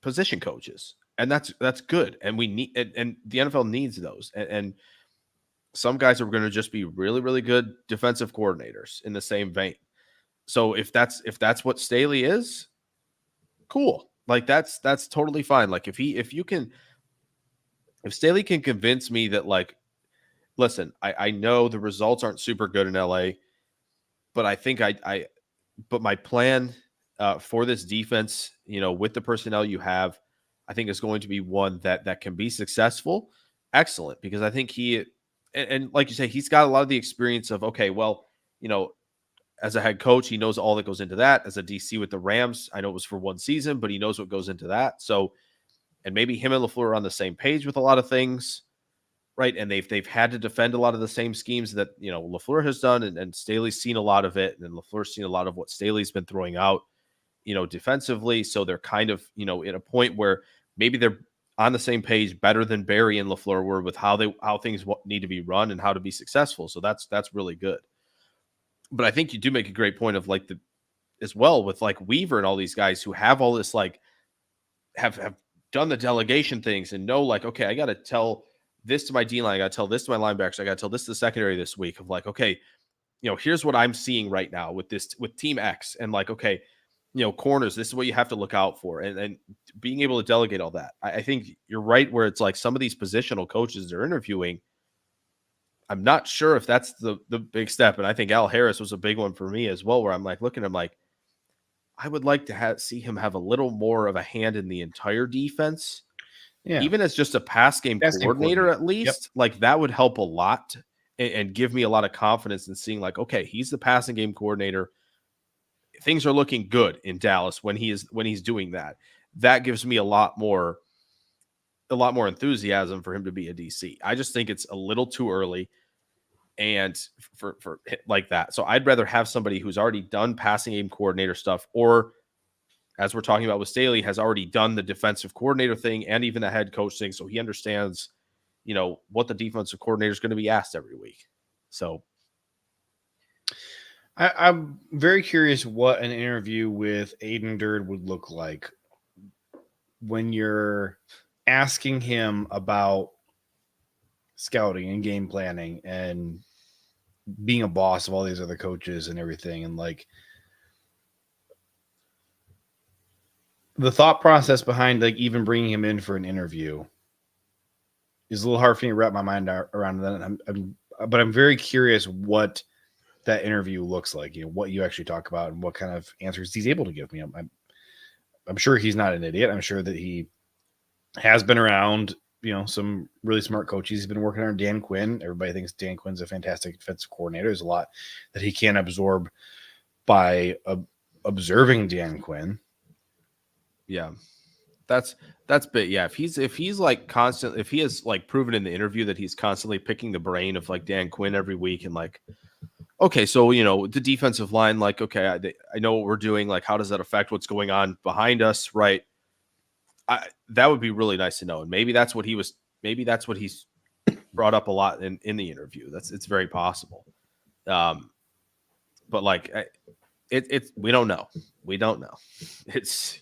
position coaches. And that's good. And we need, and the NFL needs those. And some guys are going to just be really, really good defensive coordinators in the same vein. So if that's what Staley is, cool. Like that's totally fine. Like if Staley can convince me that like, listen, I know the results aren't super good in LA, but I think but my plan for this defense, with the personnel you have, I think is going to be one that can be successful. Excellent. Because I think and like you say, he's got a lot of the experience of, okay, well, as a head coach, he knows all that goes into that. As a DC with the Rams, I know it was for 1 season, but he knows what goes into that. So, and maybe him and LaFleur are on the same page with a lot of things, right? And they've had to defend a lot of the same schemes that, LaFleur has done, and Staley's seen a lot of it, and LaFleur's seen a lot of what Staley's been throwing out, defensively. So they're kind of, in a point where maybe they're on the same page better than Barry and LaFleur were with how things need to be run and how to be successful. So that's really good. But I think you do make a great point of like as well with like Weaver and all these guys who have all this, like have done the delegation things and know like, okay, I got to tell this to my D-line. I got to tell this to my linebackers. I got to tell this to the secondary this week of like, okay, here's what I'm seeing right now with team X. And like, okay, corners, this is what you have to look out for, and being able to delegate all that. I think you're right where it's like some of these positional coaches they're interviewing, I'm not sure if that's the big step. And I think Al Harris was a big one for me as well, where I'm like looking at him like, I would like to see him have a little more of a hand in the entire defense. Yeah. Even as just a pass game coordinator, at least, like that would help a lot and give me a lot of confidence in seeing like, okay, he's the passing game coordinator. Things are looking good in Dallas when he's doing that. That gives me a lot more enthusiasm for him to be a DC. I just think it's a little too early and for like that. So I'd rather have somebody who's already done passing game coordinator stuff, or as we're talking about with Staley, has already done the defensive coordinator thing and even the head coach thing. So he understands, what the defensive coordinator is going to be asked every week. So I'm very curious what an interview with Aiden Durd would look like when you're asking him about scouting and game planning and being a boss of all these other coaches and everything. And like the thought process behind like even bringing him in for an interview is a little hard for me to wrap my mind around that. But I'm very curious what that interview looks like, what you actually talk about and what kind of answers he's able to give me. I'm sure he's not an idiot. I'm sure that he has been around, some really smart coaches. He's been working on Dan Quinn. Everybody thinks Dan Quinn's a fantastic defensive coordinator. There's a lot that he can absorb by observing Dan Quinn. Yeah, that's big. Yeah. If he's like constant, if he has like proven in the interview that he's constantly picking the brain of like Dan Quinn every week and like, okay, so, the defensive line, like, okay, I know what we're doing. Like, how does that affect what's going on behind us? Right. That would be really nice to know. And maybe that's what he's brought up a lot in the interview. It's very possible. But like, we don't know. We don't know. It's,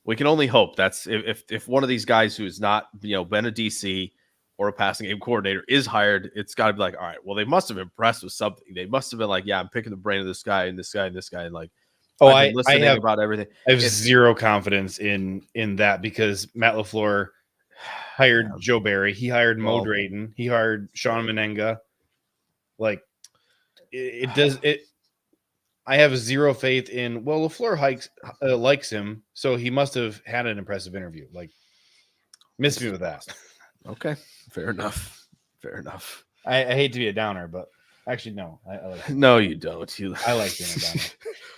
we can only hope. That's if one of these guys who's not, been a DC or a passing game coordinator is hired, it's got to be like, all right, well, they must have impressed with something. They must have been like, yeah, I'm picking the brain of this guy and this guy and this guy. And like, I've been listening about everything. I have zero confidence in that because Matt LaFleur hired Joe Barry. He hired Mo Drayton. He hired Sean Menenga. Like I have zero faith in, LaFleur likes him, so he must have had an impressive interview. Like, miss me with that. Okay, fair enough. I hate to be a downer, but actually, no. I like him. No, you don't. I like being a downer.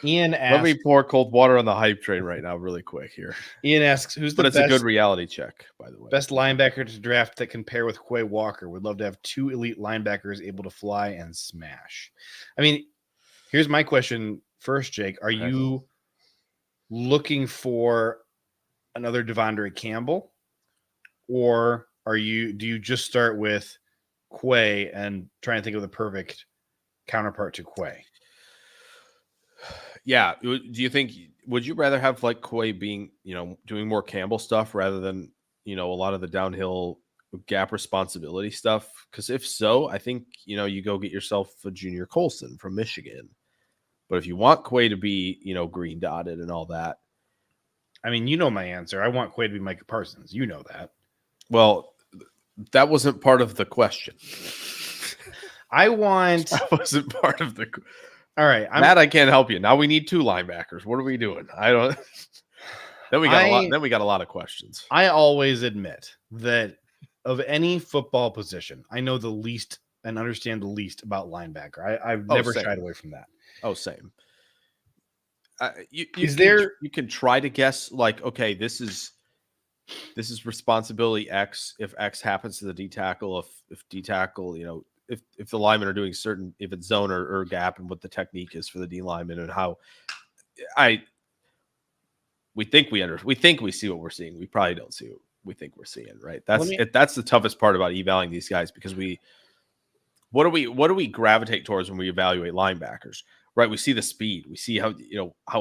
Ian asks, let me pour cold water on the hype train right now, really quick here. Ian asks, who's but it's a good reality check, by the way. Best linebacker to draft that can pair with Quay Walker? Would love to have two elite linebackers able to fly and smash. I mean, here's my question first, Jake. Are you looking for another Devondre Campbell, or do you just start with Quay and try and think of the perfect counterpart to Quay? Yeah. Would you rather have like Quay being, doing more Campbell stuff rather than, a lot of the downhill gap responsibility stuff? Because if so, I think, you go get yourself a Junior Colson from Michigan. But if you want Quay to be, green dotted and all that. I mean, my answer. I want Quay to be Micah Parsons. You know that. Well, that wasn't part of the question. That wasn't part of the. All right, Matt, I can't help you. Now we need two linebackers. What are we doing? I don't. Then we got a lot of questions. I always admit that of any football position, I know the least and understand the least about linebacker. I've never shied away from that. Oh, same. You can try to guess like, okay, this is responsibility X if X happens to the D tackle, if D tackle, if the linemen are doing certain, if it's zone or gap, and what the technique is for the D lineman, and how we think we see what we're seeing. We probably don't see what we think we're seeing, right? That's the toughest part about evaluating these guys, because what do we gravitate towards when we evaluate linebackers, right? We see the speed, we see how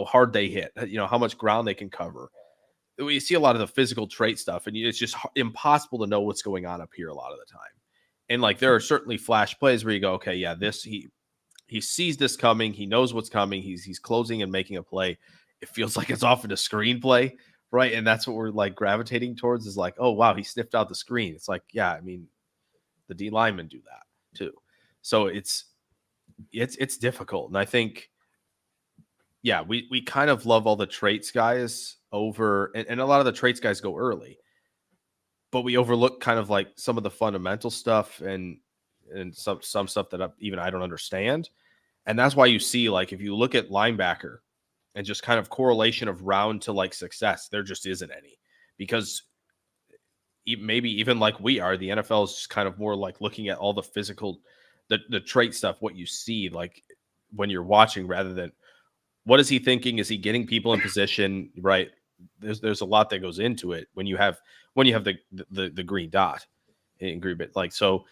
hard they hit, how much ground they can cover. We see a lot of the physical trait stuff, and it's just impossible to know what's going on up here a lot of the time. And like, there are certainly flash plays where you go, okay, yeah, he sees this coming. He knows what's coming. He's closing and making a play. it feels like it's often a screenplay, right? And that's what we're like gravitating towards is like, oh wow, he sniffed out the screen. It's like, yeah, I mean, the D linemen do that too. So it's difficult. And I think, yeah, we kind of love all the traits guys over, and a lot of the traits guys go early, but we overlook kind of like some of the fundamental stuff and some stuff that even I don't understand. And that's why you see, like, if you look at linebacker and just kind of correlation of round to like success, there just isn't any, because maybe even like we are, the NFL is just kind of more like looking at all the physical, the trait stuff, what you see like when you're watching, rather than what is he thinking? Is he getting people in position? Right. There's a lot that goes into it when you have the green dot in green bit. Like, so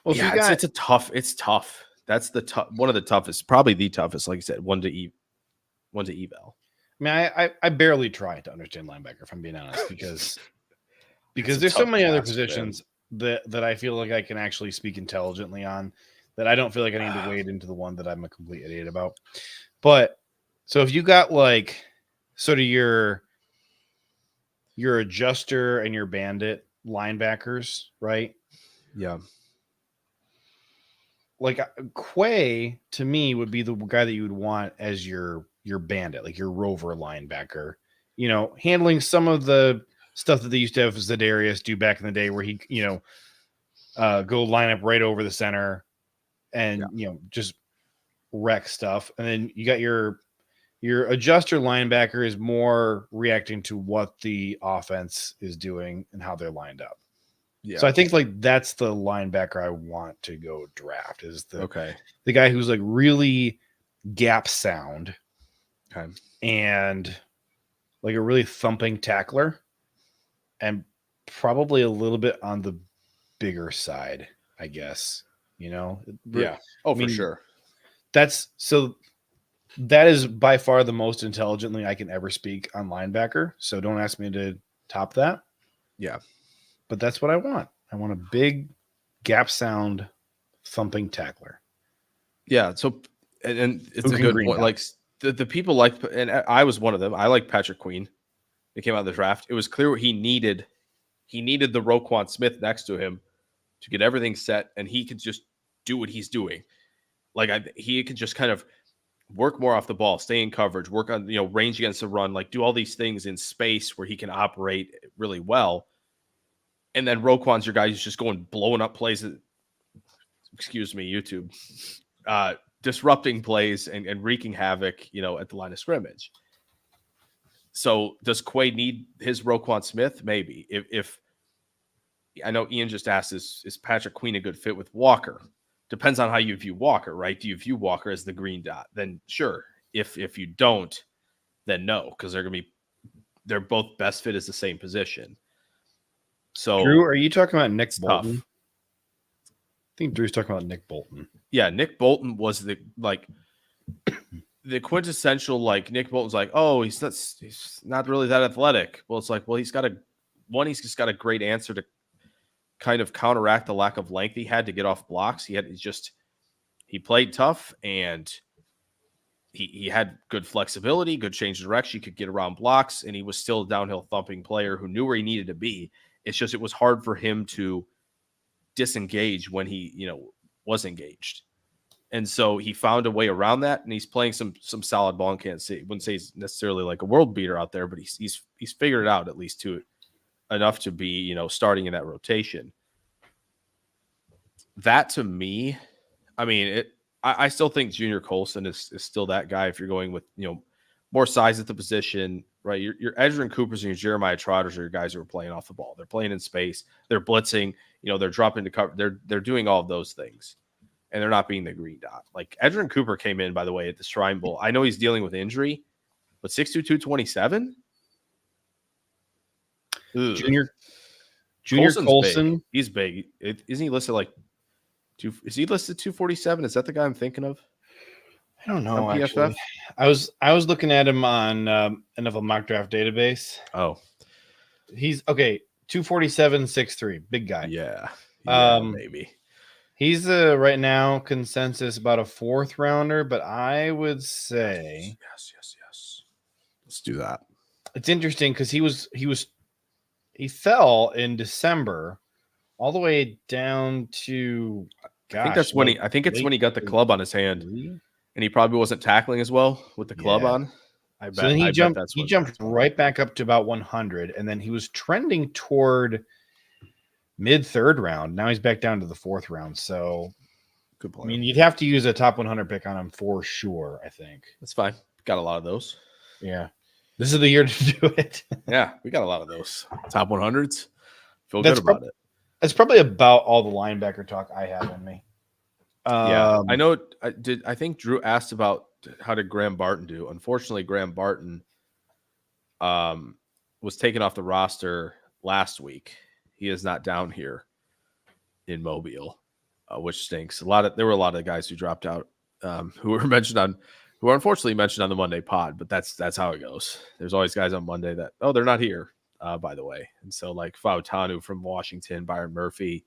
Well, yeah, it's tough. That's one of the toughest, probably the toughest, like I said, one to eval. I mean, I barely try to understand linebacker, if I'm being honest, because It's a there's so tough many other task, positions that I feel like I can actually speak intelligently on, that I don't feel like I need to wade into the one that I'm a complete idiot about. But so if you got like sort of your adjuster and your bandit linebackers, right? Yeah. Like Quay to me would be the guy that you would want as your bandit, like your rover linebacker, you know, handling some of the stuff that they used to have Za'Darius do back in the day, where he, you know, go line up right over the center and, you know, just wreck stuff. And then you got your adjuster linebacker is more reacting to what the offense is doing and how they're lined up. Yeah. So I think like that's the linebacker I want to go draft, is the guy who's like really gap sound, and like a really thumping tackler, and probably a little bit on the bigger side, I guess, you know? Yeah. Oh, for sure. That is by far the most intelligently I can ever speak on linebacker. So don't ask me to top that. Yeah. But that's what I want. I want a big gap sound thumping tackler. Yeah. So, and it's a good point. Like the people like, and I was one of them. I like Patrick Queen. It came out of the draft. It was clear he needed the Roquan Smith next to him to get everything set, and he could just do what he's doing. Like he could just kind of work more off the ball, stay in coverage, work on, you know, range against the run, like do all these things in space where he can operate really well. And then Roquan's your guy who's just going blowing up plays. Excuse me, YouTube. Disrupting plays and wreaking havoc, you know, at the line of scrimmage. So does Quay need his Roquan Smith? Maybe. If I know Ian just asked, is Patrick Queen a good fit with Walker? Depends on how you view Walker, right? Do you view Walker as the green dot? Then sure. If you don't, then no, because they're both best fit as the same position. So Drew, are you talking about Nick Bolton? Tough. I think Drew's talking about Nick Bolton. Yeah, Nick Bolton was the quintessential, like, Nick Bolton's like, oh, he's not really that athletic. Well, it's like, well, he's just got a great answer to kind of counteract the lack of length he had to get off blocks. He played tough, and he had good flexibility, good change of direction. He could get around blocks, and he was still a downhill thumping player who knew where he needed to be. It's just, it was hard for him to disengage when he, you know, was engaged. And so he found a way around that, and he's playing some solid ball. And wouldn't say he's necessarily like a world beater out there, but he's figured it out, at least to enough to be, you know, starting in that rotation. That, to me, I mean, I still think Junior Colson is still that guy if you're going with, you know, more size at the position, right? Your Edgerrin Coopers and your Jeremiah Trotters are your guys who are playing off the ball. They're playing in space. They're blitzing. You know, they're dropping to cover. They're doing all of those things, and they're not being the green dot. Like Edgerrin Cooper came in, by the way, at the Shrine Bowl. I know he's dealing with injury, but 6'2", 227? Junior Colson. Big. He's big. Isn't he listed like is he listed 247? Is that the guy I'm thinking of? I don't know. Actually, I was looking at him on NFL mock draft database. Oh, he's okay. 247, 6'3", big guy. Yeah, maybe. He's right now consensus about a 4th rounder, but I would say do that. It's interesting because he fell in December all the way down to. Gosh, I think that's when I think it's when he got the club on his hand, and he probably wasn't tackling as well with the club on. I bet. So then he jumped. That's He jumped right back up to about 100, and then he was trending toward mid third round. Now he's back down to the fourth round. So, good point. I mean, you'd have to use a top 100 pick on him for sure. I think that's fine. Got a lot of those. Yeah, this is the year to do it. Yeah, we got a lot of those top 100s. Feel good about it. That's probably about all the linebacker talk I have in me. Yeah, I know. I think Drew asked about how did Graham Barton do? Unfortunately, Graham Barton was taken off the roster last week. He is not down here in Mobile, which stinks. There were a lot of guys who dropped out, who were unfortunately mentioned on the Monday pod. But that's how it goes. There's always guys on Monday that they're not here. By the way. And so like Fautanu from Washington, Byron Murphy,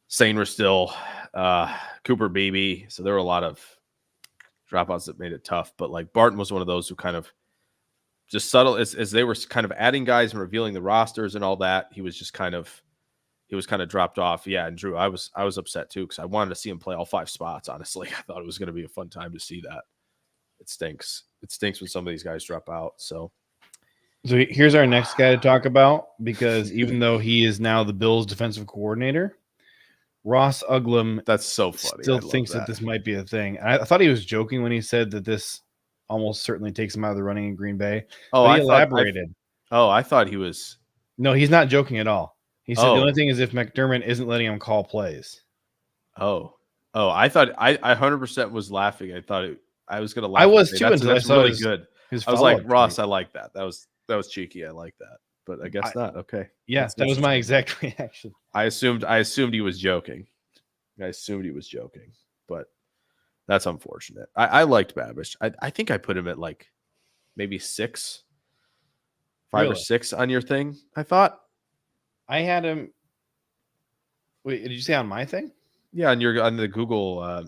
Sainer still, Cooper Beebe. So there were a lot of dropouts that made it tough. But like Barton was one of those who kind of just subtle as they were kind of adding guys and revealing the rosters and all that. He was kind of dropped off. Yeah. And Drew, I was upset too, because I wanted to see him play all 5 spots. Honestly, I thought it was going to be a fun time to see that. It stinks. It stinks when some of these guys drop out. So here's our next guy to talk about, because even though he is now the Bills defensive coordinator, Ross Uglum, that's so funny, still thinks that this might be a thing. I thought he was joking when he said that this almost certainly takes him out of the running in Green Bay. Oh, he elaborated. I thought he was. No, he's not joking at all. He said the only thing is if McDermott isn't letting him call plays. I thought I 100% was laughing. I was going to laugh. I was too until I saw really good. I was like, Ross, I like that. That was cheeky. I like that, but I guess not. Okay. Yeah, that was my exact reaction. I assumed he was joking. But that's unfortunate. I liked Babish. I think I put him at like maybe 5 or 6 on your thing. I thought I had him. Wait, did you say on my thing? Yeah, on the Google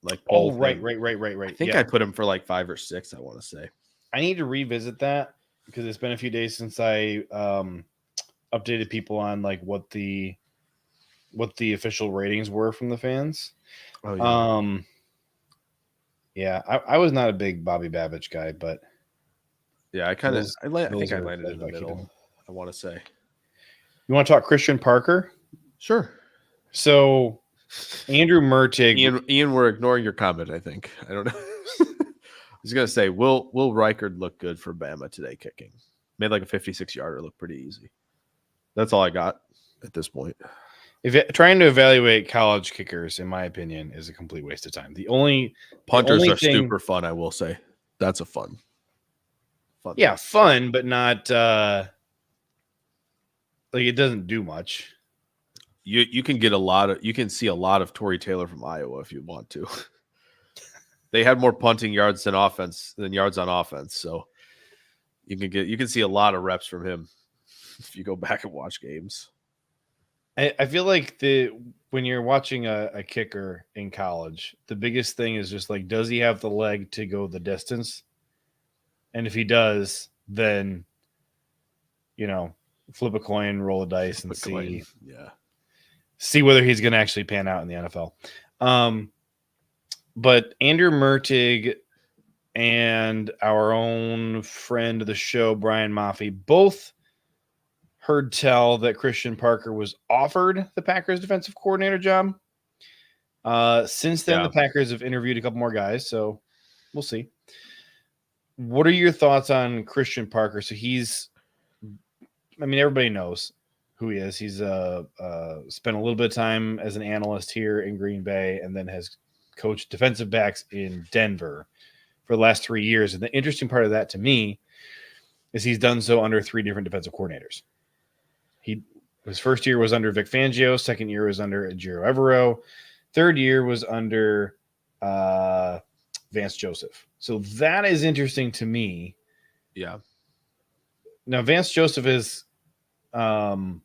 like poll. Oh, right. I think I put him for like 5 or 6. I want to say. I need to revisit that because it's been a few days since I updated people on like what the official ratings were from the fans. Oh yeah. I was not a big Bobby Babich guy, but yeah, I think I landed in the middle. I want to say. You want to talk Christian Parker? Sure. So Andrew Mertig, Ian, we're ignoring your comment. I think I don't know. I was gonna say, will Reichard look good for Bama today kicking? Made like a 56-yarder look pretty easy. That's all I got at this point. Trying to evaluate college kickers, in my opinion, is a complete waste of time. Punters are super fun, I will say. That's a fun. Yeah, fun, but not like it doesn't do much. You can see a lot of Tory Taylor from Iowa if you want to. They had more punting yards than yards on offense, so you can see a lot of reps from him if you go back and watch games. I feel like when you're watching a kicker in college, the biggest thing is just like, does he have the leg to go the distance? And if he does, then flip a coin, roll a dice, and see whether he's going to actually pan out in the NFL. But Andrew Mertig and our own friend of the show, Brian Maffey, both heard tell that Christian Parker was offered the Packers defensive coordinator job. Since then, the Packers have interviewed a couple more guys, so we'll see. What are your thoughts on Christian Parker? So everybody knows who he is. He's spent a little bit of time as an analyst here in Green Bay and then has coached defensive backs in Denver for the last 3 years. And the interesting part of that to me is he's done so under 3 different defensive coordinators. His first year was under Vic Fangio. Second year was under Ejiro Evero. Third year was under Vance Joseph. So that is interesting to me. Yeah. Now, Vance Joseph is, Ejiro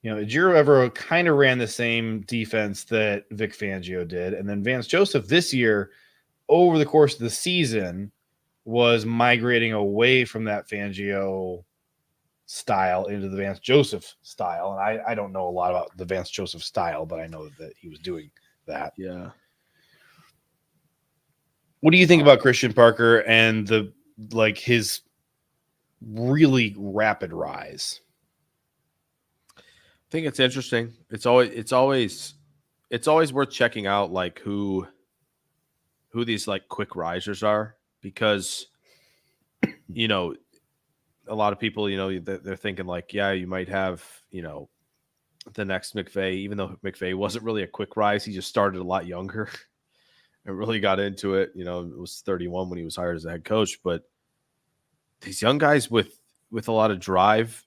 Evero kind of ran the same defense that Vic Fangio did. And then Vance Joseph this year, over the course of the season, was migrating away from that Fangio style into the Vance Joseph style. And I don't know a lot about the Vance Joseph style, but I know that he was doing that. Yeah. What do you think about Christian Parker and his really rapid rise? I think it's interesting. It's always worth checking out like who these like quick risers are, because you know, a lot of people, you know, they're thinking like, yeah, you might have, you know, the next McVay, even though McVay wasn't really a quick rise. He just started a lot younger and really got into it. You know, it was 31 when he was hired as a head coach, but these young guys with a lot of drive,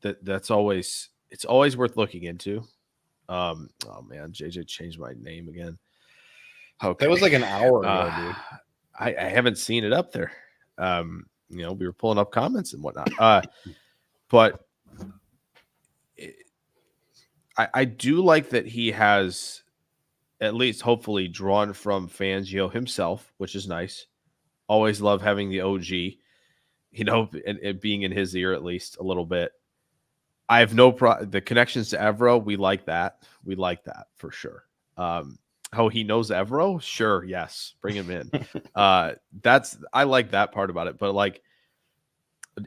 it's always worth looking into. Oh man, JJ changed my name again. Okay. That was like an hour ago, dude. I haven't seen it up there. You know, we were pulling up comments and whatnot. But I do like that he has at least hopefully drawn from Fangio himself, which is nice. Always love having the OG, you know, and being in his ear at least a little bit. I have the connections to Evero. We like that. We like that for sure. How he knows Evero? Sure. Yes. Bring him in. I like that part about it. But like,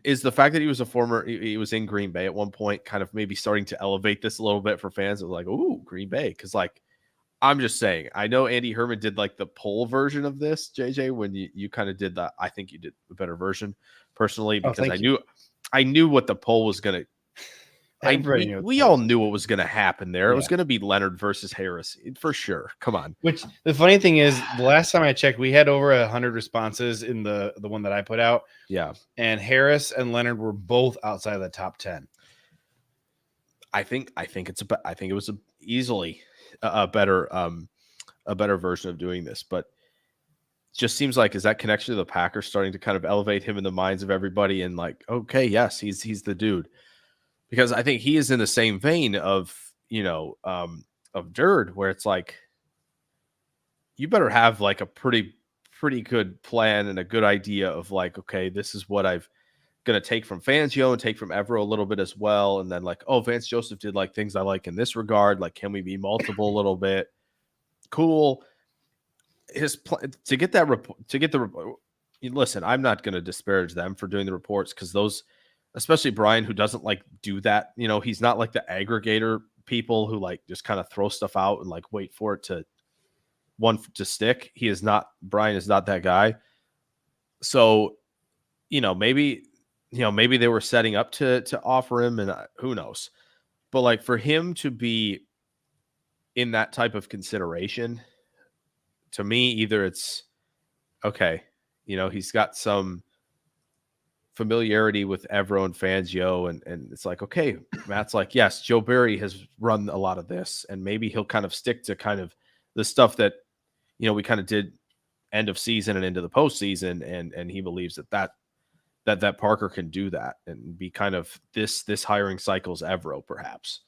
is the fact that he was in Green Bay at one point kind of maybe starting to elevate this a little bit for fans of like, ooh, Green Bay. Cause like, I'm just saying, I know Andy Herman did like the poll version of this, JJ, when you kind of did that. I think you did a better version personally, because I knew what the poll was going to, we all knew what was going to happen there. Yeah. It was going to be Leonard versus Harris for sure. Come on. Which the funny thing is, the last time I checked, we had over 100 responses in the one that I put out. Yeah. And Harris and Leonard were both outside of the top 10. I think it was easily a better version of doing this, but it just seems like, is that connection to the Packers starting to kind of elevate him in the minds of everybody, and like, okay, yes, he's the dude. Because I think he is in the same vein of, you know, of Dird, where it's like, you better have like a pretty good plan and a good idea of like, okay, this is what I've going to take from Fangio and take from Evero a little bit as well. And then like, oh, Vance Joseph did like things I like in this regard. Like, can we be multiple a little bit? Cool. His to get the report. Listen, I'm not going to disparage them for doing the reports, because those, especially Brian, who doesn't like do that. You know, he's not like the aggregator people who like just kind of throw stuff out and like wait for it to stick. Brian is not that guy. So, you know, maybe they were setting up to offer him, and who knows, but like for him to be in that type of consideration, to me, either it's okay, you know, he's got some familiarity with Evero and Fangio, and it's like, okay, Matt's like, yes, Joe Barry has run a lot of this, and maybe he'll kind of stick to kind of the stuff that, you know, we kind of did end of season and into the postseason, and he believes that Parker can do that and be kind of this hiring cycle's Evero, perhaps.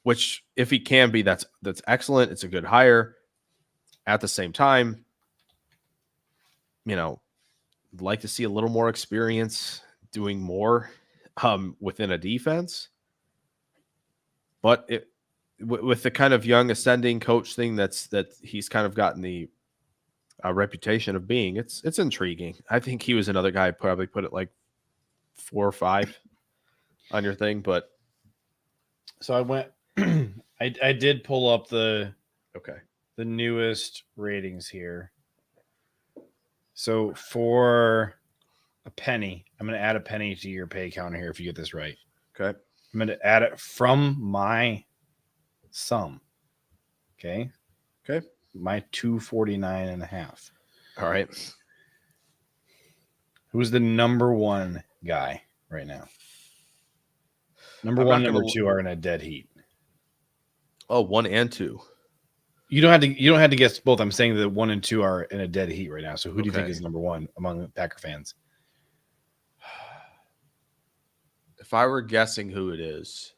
Which, if he can be, that's excellent. It's a good hire. At the same time, you know, I'd like to see a little more experience doing more within a defense. But with the kind of young ascending coach thing that he's kind of gotten the reputation of being, it's intriguing. I think he was another guy, probably put it like 4 or 5 on your thing. But so I went, I did pull up the newest ratings here. So for a penny, I'm going to add a penny to your pay counter here if you get this right. Okay. I'm going to add it from my sum. Okay. Okay. My 249.5. All right. Who's the number one guy right now? Number one, number two are in a dead heat. Oh, 1 and 2. You don't have to guess both. I'm saying that 1 and 2 are in a dead heat right now. So who do you think is number one among Packer fans? If I were guessing who it is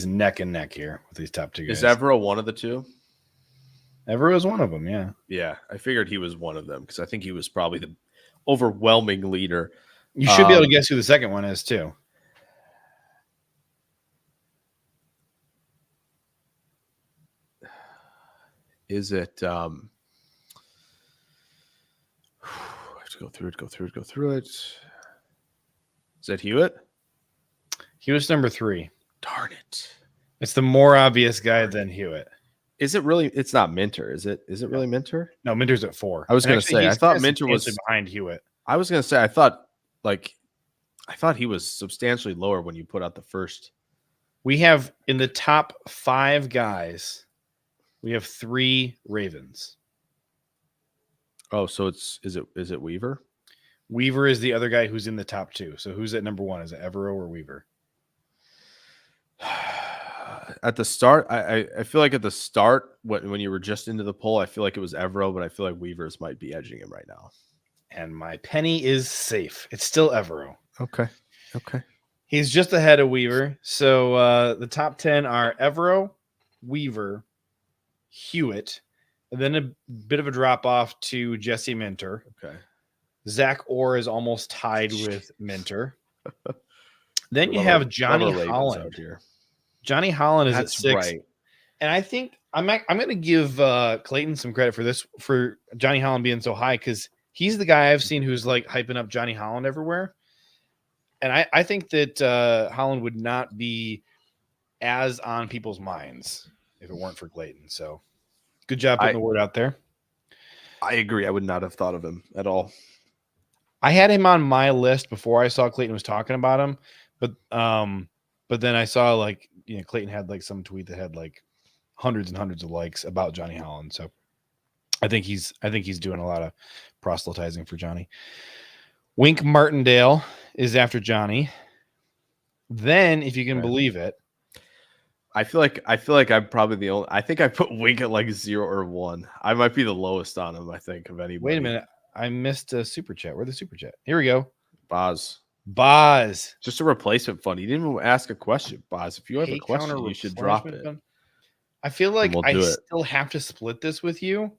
neck and neck here with these top 2 guys. Is Evero one of the 2? Evero is one of them, yeah. Yeah, I figured he was one of them, because I think he was probably overwhelming leader. You should be able to guess who the second one is too. Is it? I have to go through it. Is it Hewitt? Hewitt's number 3. Darn it! It's the more obvious guy than Hewitt. Is it really? It's not Minter, is it? Is it really Minter? No, Minter's at 4. I was going to say, I thought Minter was behind Hewitt. I was going to say, I thought he was substantially lower when you put out the first. We have in the top 5 guys, we have 3 Ravens. Oh, so is it Weaver? Weaver is the other guy who's in the top 2. So who's at number 1? Is it Evero or Weaver? At the start, I feel like at the start, when you were just into the poll, I feel like it was Evero, but I feel like Weaver's might be edging him right now. And my penny is safe. It's still Evero. Okay. He's just ahead of Weaver. So the top 10 are Evero, Weaver, Hewitt, and then a bit of a drop off to Jesse Minter. Okay. Zach Orr is almost tied with Minter. Then you have Johnny Holland. Johnny Holland is at 6. Right. And I think I'm going to give Clayton some credit for this, for Johnny Holland being so high, because he's the guy I've seen who's like hyping up Johnny Holland everywhere. And I think that Holland would not be as on people's minds if it weren't for Clayton. So good job putting the word out there. I agree. I would not have thought of him at all. I had him on my list before I saw Clayton was talking about him, but then I saw like, Clayton had like some tweet that had like hundreds and hundreds of likes about Johnny Holland. So I think he's doing a lot of proselytizing for Johnny. Wink Martindale is after Johnny. Then, if you can believe it, I feel like I'm probably the only. I think I put Wink at like 0 or 1. I might be the lowest on him. I think of anybody. Wait a minute, I missed a super chat. Where's the super chat? Here we go. Boz. Just a replacement fund. You didn't even ask a question, Boz. If you have a question, you should drop it. I feel like I still have to split this with you,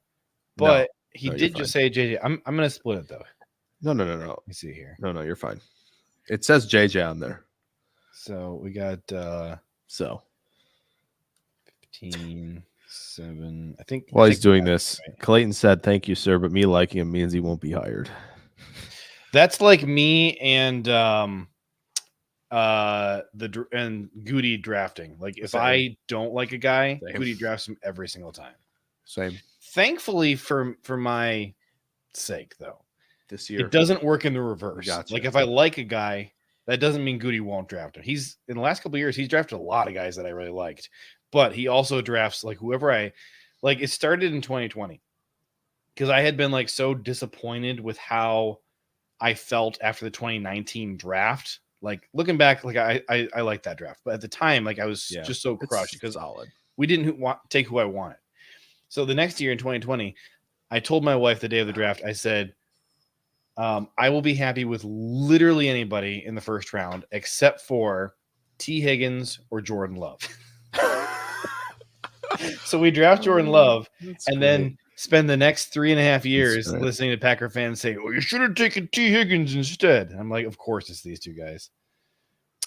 but he did just say JJ. I'm going to split it though. No. Let me see here. No, you're fine. It says JJ on there. So we got 15, 7. I think while he's doing this, right. Clayton said, "Thank you, sir, but me liking him means he won't be hired." That's like me and Goody drafting. Like if I don't like a guy, Goody drafts him every single time. Same. Thankfully for my sake, though, this year it doesn't work in the reverse. Gotcha. Like if I like a guy, that doesn't mean Goody won't draft him. He's in the last couple of years, he's drafted a lot of guys that I really liked, but he also drafts like whoever I like. It started in 2020 because I had been like so disappointed with how I felt after the 2019 draft. Like looking back, like I liked that draft, but at the time, like I was just so crushed because we didn't take who I wanted. So the next year in 2020, I told my wife the day of the draft, I said, I will be happy with literally anybody in the first round except for T. Higgins or Jordan Love. So we draft Jordan Love then spend the next 3.5 years listening to Packer fans say, "Oh, you should have taken T. Higgins instead." I'm like, of course it's these two guys.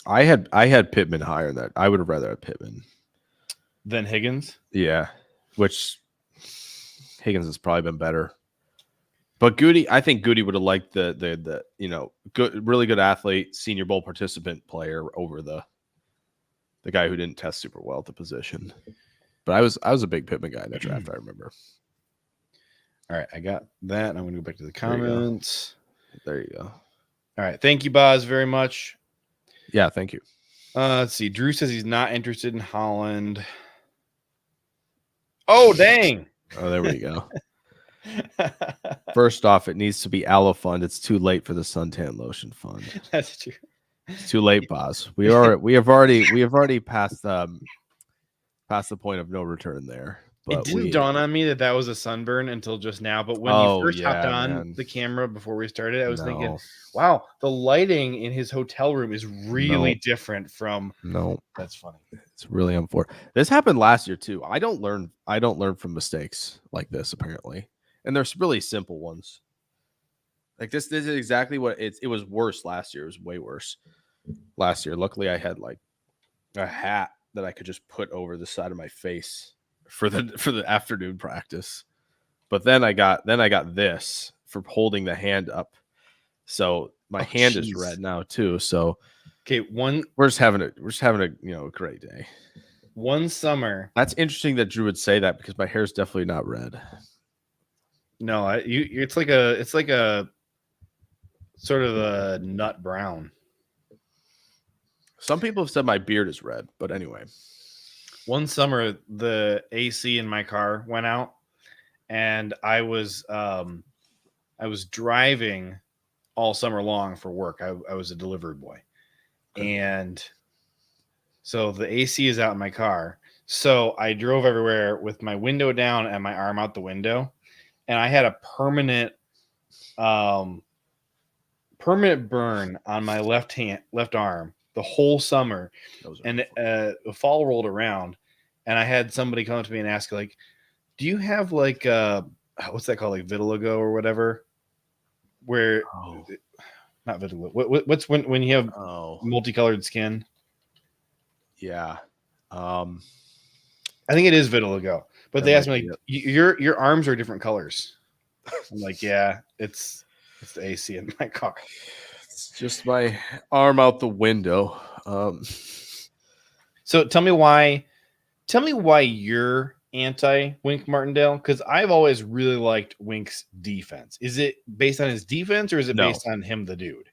I had Pittman higher than that. I would have rather had Pittman than Higgins. Yeah, which Higgins has probably been better. But Goody, I think Goody would have liked the good, really good athlete, Senior Bowl participant player over the guy who didn't test super well at the position. But I was a big Pittman guy in that draft. I remember. All right, I got that. I'm going to go back to the comments. There you go. All right, thank you, Boz, very much. Yeah, thank you. Let's see. Drew says he's not interested in Holland. Oh, dang. Oh, there we go. First off, it needs to be aloe fund. It's too late for the suntan lotion fund. That's true. It's too late, Boz. We have already passed the point of no return there. But it didn't dawn on me that was a sunburn until just now. But when you first hopped on the camera before we started, I was thinking, wow, the lighting in his hotel room is really different from. No, that's funny. It's really unfortunate. This happened last year too. I don't learn from mistakes like this apparently, and there's really simple ones. Like this is exactly what it was worse last year. It was way worse last year. Luckily, I had like a hat that I could just put over the side of my face for the afternoon practice. But then I got this for holding the hand up. So my Oh, hand is jeez. red now too. So Okay, we're just having a great day. One summer. That's interesting that Drew would say that because my hair is definitely not red. No, it's like a sort of a nut brown. Some people have said my beard is red, but anyway. One summer, the AC in my car went out, and I was driving all summer long for work. I was a delivery boy, and so the AC is out in my car. So I drove everywhere with my window down and my arm out the window, and I had a permanent burn on my left arm the whole summer. And the fall rolled around, and I had somebody come up to me and ask, like, do you have like what's that called, like vitiligo or whatever, where not vitiligo, what's when you have multicolored skin? Yeah. I think it is vitiligo, but they asked me, like, your arms are different colors. I'm like, yeah, it's the AC in my car. It's just my arm out the window. So tell me why you're anti-Wink Martindale, because I've always really liked Wink's defense. Is it based on his defense, or is it based on him, the dude?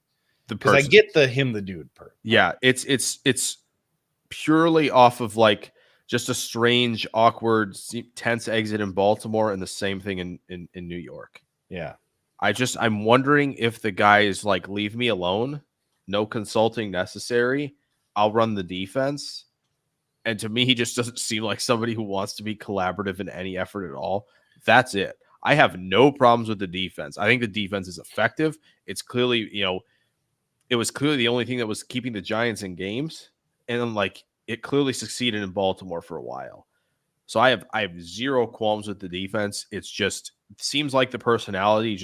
Because I get the him, the dude part. Yeah, it's purely off of like just a strange, awkward, tense exit in Baltimore, and the same thing in New York. Yeah. I'm wondering if the guy is like, leave me alone, no consulting necessary, I'll run the defense. And to me, he just doesn't seem like somebody who wants to be collaborative in any effort at all. That's it. I have no problems with the defense. I think the defense is effective. It's clearly, it was clearly the only thing that was keeping the Giants in games. And like, it clearly succeeded in Baltimore for a while. So I have zero qualms with the defense. It seems like the personality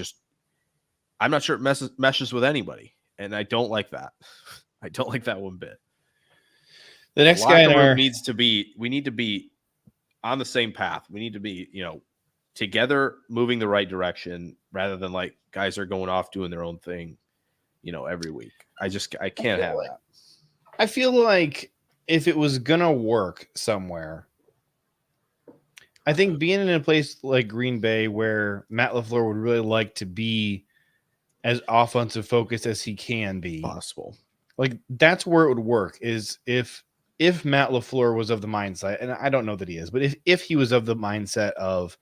I'm not sure it meshes with anybody. And I don't like that. I don't like that one bit. The next guy in our we need to be on the same path. We need to be, together, moving the right direction, rather than like guys are going off doing their own thing, every week. I can't have that. I feel like if it was gonna work somewhere, I think being in a place like Green Bay, where Matt LaFleur would really like to be as offensive focused as he can be, possible. Like, that's where it would work, is if Matt LaFleur was of the mindset, and I don't know that he is, but if he was of the mindset of,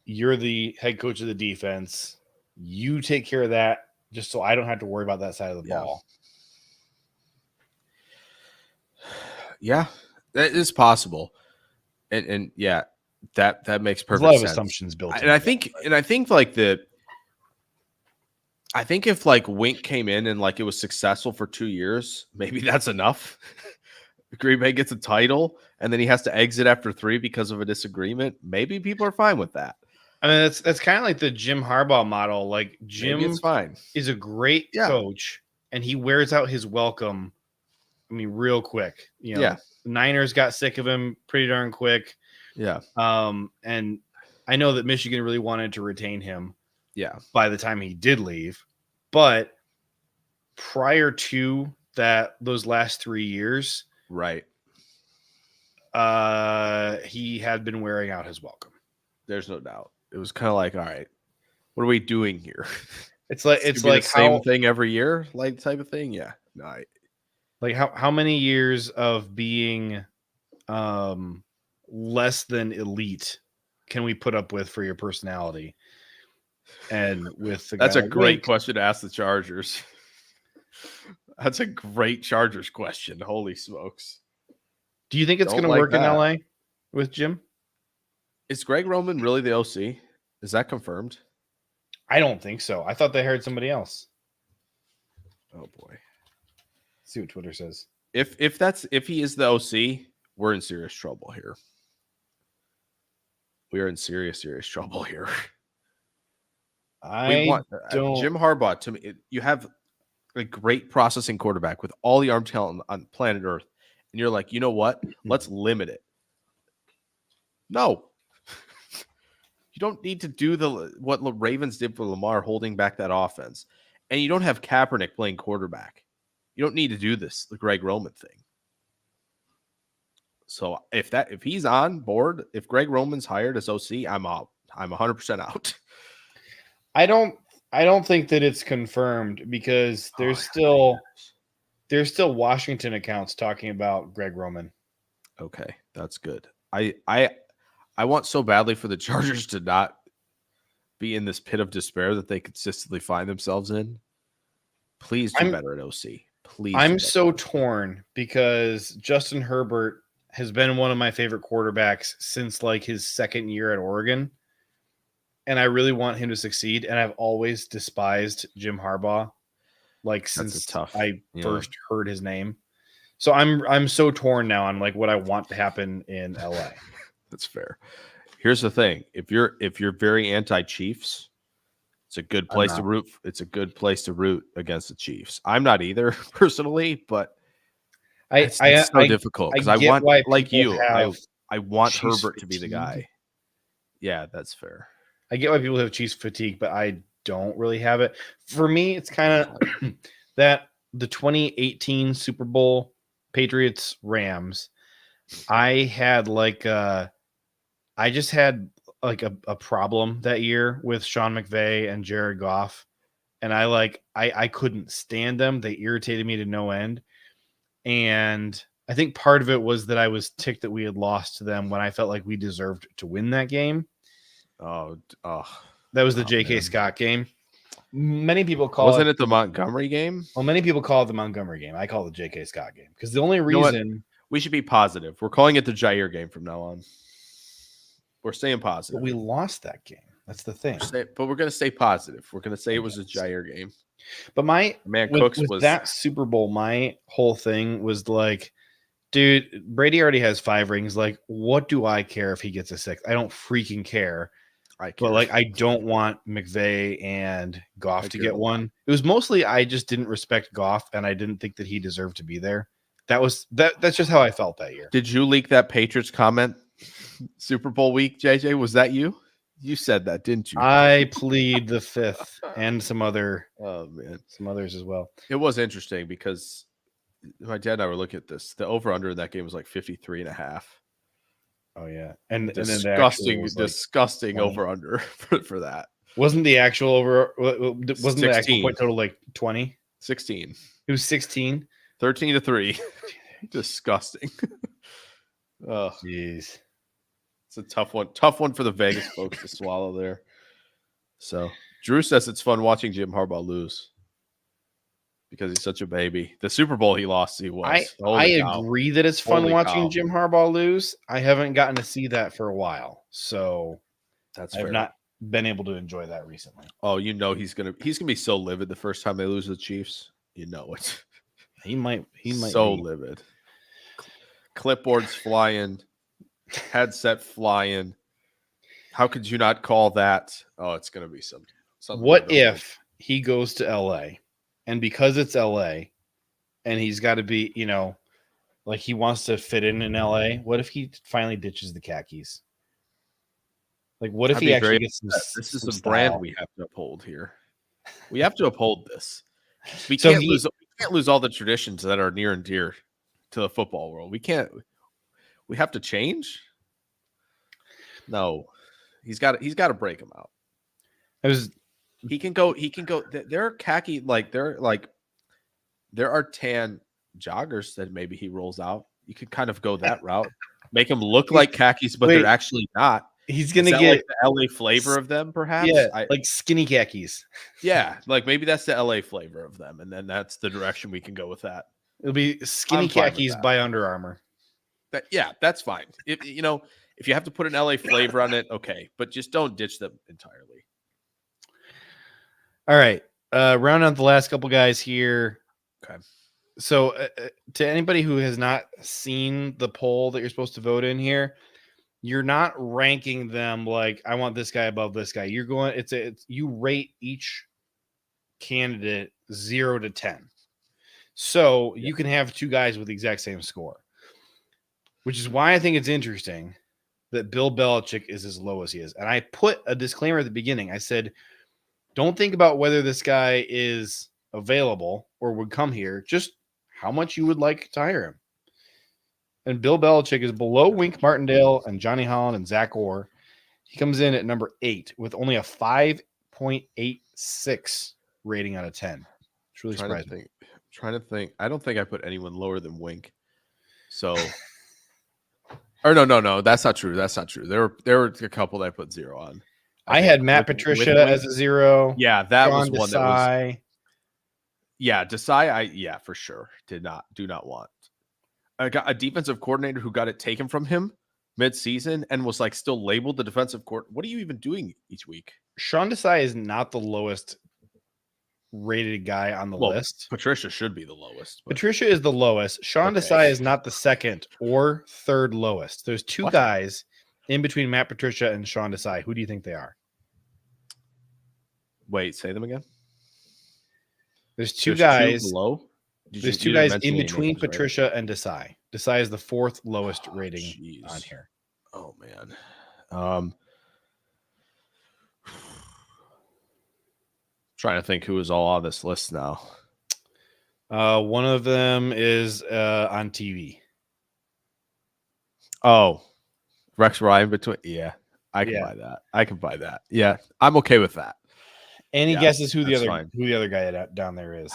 you're the head coach of the defense, you take care of that, just so I don't have to worry about that side of the ball. Yeah, that is possible. And yeah, that makes perfect sense. There's a lot of assumptions built in. And I think like I think if like Wink came in and like it was successful for 2 years, maybe that's enough. Green Bay gets a title and then he has to exit after 3 because of a disagreement. Maybe people are fine with that. I mean, that's kind of like the Jim Harbaugh model. Like, Jim is a great coach, and he wears out his welcome, I mean, real quick. The Niners got sick of him pretty darn quick. Yeah. And I know that Michigan really wanted to retain him. Yeah. By the time he did leave, but prior to that, those last 3 years, right, he had been wearing out his welcome. There's no doubt. It was kind of like, all right, what are we doing here? It's like the same thing every year, like type of thing. Yeah. No. Like how many years of being less than elite can we put up with for your personality? And with that's a great question to ask the Chargers. That's a great Chargers question. Holy smokes. Do you think it's going to work in LA with Jim? Is Greg Roman really the OC? Is that confirmed? I don't think so. I thought they hired somebody else. Oh boy. Let's see what Twitter says. If he is the OC, we're in serious trouble here. we are in serious trouble here. I We want don't. Jim Harbaugh. To me, you have a great processing quarterback with all the arm talent on planet Earth, and you're like, you know what? Let's limit it. No, you don't need to do what the Ravens did for Lamar, holding back that offense, and you don't have Kaepernick playing quarterback. You don't need to do this, the Greg Roman thing. So if he's on board, if Greg Roman's hired as OC, I'm out. I'm 100% out. I don't think that it's confirmed because there's still Washington accounts talking about Greg Roman. Okay, that's good. I want so badly for the Chargers to not be in this pit of despair that they consistently find themselves in. Please do better at OC. Please. I'm so torn because Justin Herbert has been one of my favorite quarterbacks since like his second year at Oregon. And I really want him to succeed. And I've always despised Jim Harbaugh, like since I first heard his name. So I'm so torn now on like what I want to happen in LA. That's fair. Here's the thing: if you're very anti-Chiefs, it's a good place to root. It's a good place to root against the Chiefs. I'm not either personally, but it's so difficult because I want, like you, I want Herbert to be the guy. Yeah, that's fair. I get why people have Chiefs fatigue, but I don't really have it. For me, it's kind of that the 2018 Super Bowl Patriots Rams. I had like I just had like a problem that year with Sean McVay and Jared Goff, and I couldn't stand them. They irritated me to no end, and I think part of it was that I was ticked that we had lost to them when I felt like we deserved to win that game. That was the J.K. Scott game. Many people call it the Montgomery game? Well, many people call it the Montgomery game. I call it the J.K. Scott game because the only reason we should be positive. We're calling it the Jair game from now on. We're staying positive. But we lost that game. That's the thing. But we're going to stay positive. We're going to say it was a Jair game. But with that Super Bowl, my whole thing was like, dude, Brady already has 5 rings. Like, what do I care if he gets a 6th? I don't freaking care. But like, I don't want McVay and Goff to get one. It was mostly I just didn't respect Goff, and I didn't think that he deserved to be there. That's just how I felt that year. Did you leak that Patriots comment Super Bowl week, JJ? Was that you? You said that, didn't you? I plead the 5th and some others as well. It was interesting because my dad and I were looking at this. The over-under in that game was like 53.5. Oh yeah, and disgusting over/under for that. Wasn't the actual over? Wasn't 16. The actual point total like 20? 16. It was 16. 13-3. Disgusting. Oh, jeez. It's a tough one. Tough one for the Vegas folks to swallow there. So Drew says it's fun watching Jim Harbaugh lose because he's such a baby. The Super Bowl he lost, he was. I agree that it's fun watching Jim Harbaugh lose. I haven't gotten to see that for a while, so I've not been able to enjoy that recently. Oh, you know he's gonna be so livid the first time they lose to the Chiefs. You know it. He might so be livid. Clipboards flying, headset flying. How could you not call that? Oh, it's gonna be something. What if he goes to LA? And because it's LA and he's got to be, like he wants to fit in LA, what if he finally ditches the khakis? Like, what if he actually gets this is a brand we have to uphold here. We have to uphold this. We can't lose all the traditions that are near and dear to the football world. We have to change. No, he's got to break them out. He can go. There are khaki, there are tan joggers that maybe he rolls out. You could kind of go that route, make them look like khakis, but they're actually not. He's gonna get like the LA flavor of them, perhaps. Yeah, like skinny khakis. Yeah, like maybe that's the LA flavor of them, and then that's the direction we can go with that. It'll be skinny khakis by Under Armour. That's fine. If you have to put an LA flavor on it, okay, but just don't ditch them entirely. All right, round out the last couple guys here. Okay. So to anybody who has not seen the poll that you're supposed to vote in here, you're not ranking them like I want this guy above this guy. You're going. It's you rate each candidate 0 to 10. So you can have two guys with the exact same score, which is why I think it's interesting that Bill Belichick is as low as he is. And I put a disclaimer at the beginning. I said, don't think about whether this guy is available or would come here, just how much you would like to hire him. And Bill Belichick is below Wink Martindale and Johnny Holland and Zach Orr. He comes in at number 8 with only a 5.86 rating out of 10. It's really surprising. Trying to think. I don't think I put anyone lower than Wink. So, or no, that's not true. That's not true. There were a couple that I put 0 on. I had Matt Patricia as a 0. Yeah, that Sean was one Desai. that was. Yeah, Desai. For sure do not want. I got a defensive coordinator who got it taken from him mid-season and was like still labeled the defensive court. What are you even doing each week? Sean Desai is not the lowest rated guy on the list. Patricia should be the lowest. Patricia is the lowest. Sean Desai is not the second or third lowest. There's two guys in between Matt Patricia and Sean Desai. Who do you think they are? Wait, say them again. There's two guys below. There's two guys in between Patricia and Desai. Desai is the 4th lowest rating on here. Oh man. Trying to think who is all on this list now. One of them is on TV. Oh, Rex Ryan between. Yeah, I can buy that. I can buy that. Yeah, I'm okay with that. Any guesses who the other guy down there is?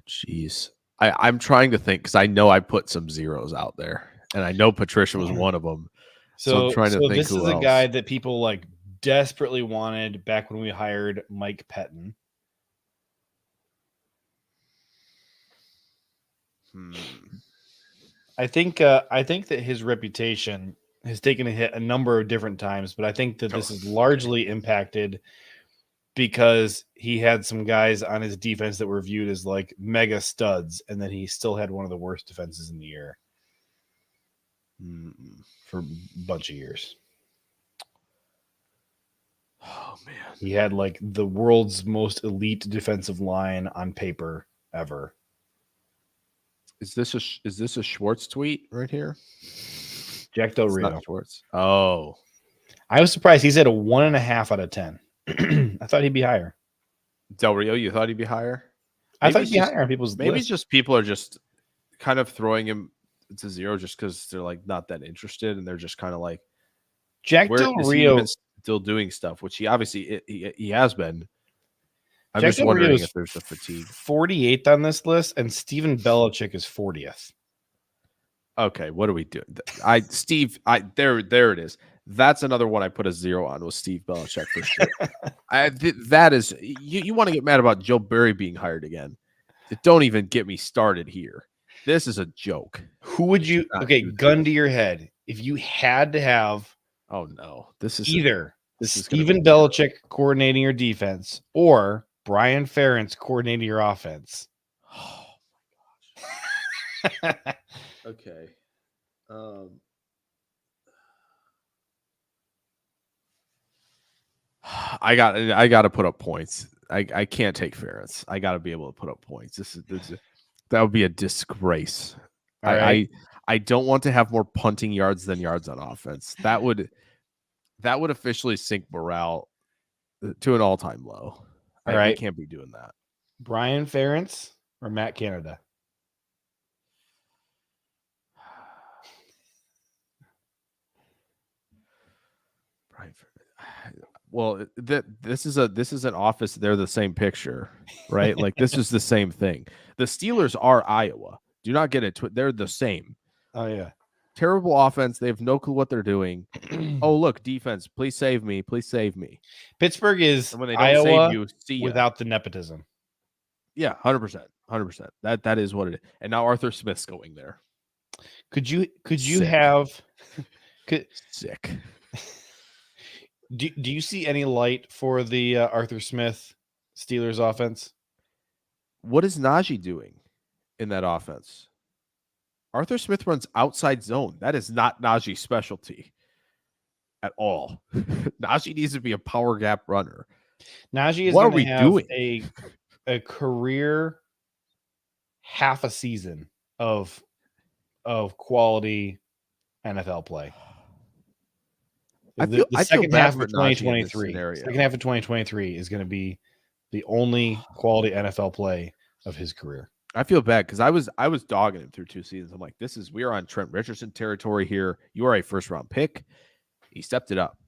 Jeez, I'm trying to think because I know I put some 0s out there, and I know Patricia was one of them. So I'm trying to think. This is a guy that people like desperately wanted back when we hired Mike Pettin. I think that his reputation has taken a hit a number of different times, but I think that this is largely impacted because he had some guys on his defense that were viewed as like mega studs, and then he still had one of the worst defenses in the year for a bunch of years. Oh man, he had like the world's most elite defensive line on paper ever. Is this a Schwartz tweet right here? Jack Del Rio. Schwartz. Oh, I was surprised. He's at a 1.5 out of 10. I thought he'd be higher. Del Rio, you thought he'd be higher? I thought he'd be higher on people's maybe list. It's just people are just kind of throwing him to 0 just because they're like not that interested, and they're just kind of like Jack Del Rio still doing stuff, which he obviously he has been. I'm Jack just Del wondering Rio's if there's a fatigue. 48th on this list, and Steven Belichick is 40th. Okay, what are we doing? There it is. That's another one I put a 0 on was Steve Belichick for sure. That is you want to get mad about Joe Barry being hired again. Don't even get me started here. This is a joke. Who would you gun to your head if you had to have this is Steven Belichick coordinating your defense or Brian Ferentz coordinating your offense? Oh my gosh. Okay. I got to put up points. I can't take Ferentz. I got to be able to put up points. That would be a disgrace. Right. I don't want to have more punting yards than yards on offense. That would officially sink morale to an all-time low. All right. We can't be doing that. Brian Ferentz or Matt Canada? Well, this is an office. They're the same picture, right? Like this is the same thing. The Steelers are Iowa. Do not get it. They're the same. Oh yeah. Terrible offense. They have no clue what they're doing. Oh look, defense. Please save me. Please save me. Pittsburgh is when they don't Iowa save you, without the nepotism. Yeah, 100%. That is what it is. And now Arthur Smith's going there. Could you Sick. have sick? Do you see any light for the Arthur Smith Steelers offense? What is Najee doing in that offense? Arthur Smith runs outside zone. That is not Najee's specialty. at all. Najee needs to be a power gap runner. Najee is What are going we to have doing? a career half a season of quality NFL play. I The feel second bad half for of Najee in this 2023. scenario. Second half of 2023 is going to be the only quality NFL play of his career. I feel bad because I was dogging him through 2 seasons. I'm like, we are on Trent Richardson territory here. You are a first round pick. He stepped it up.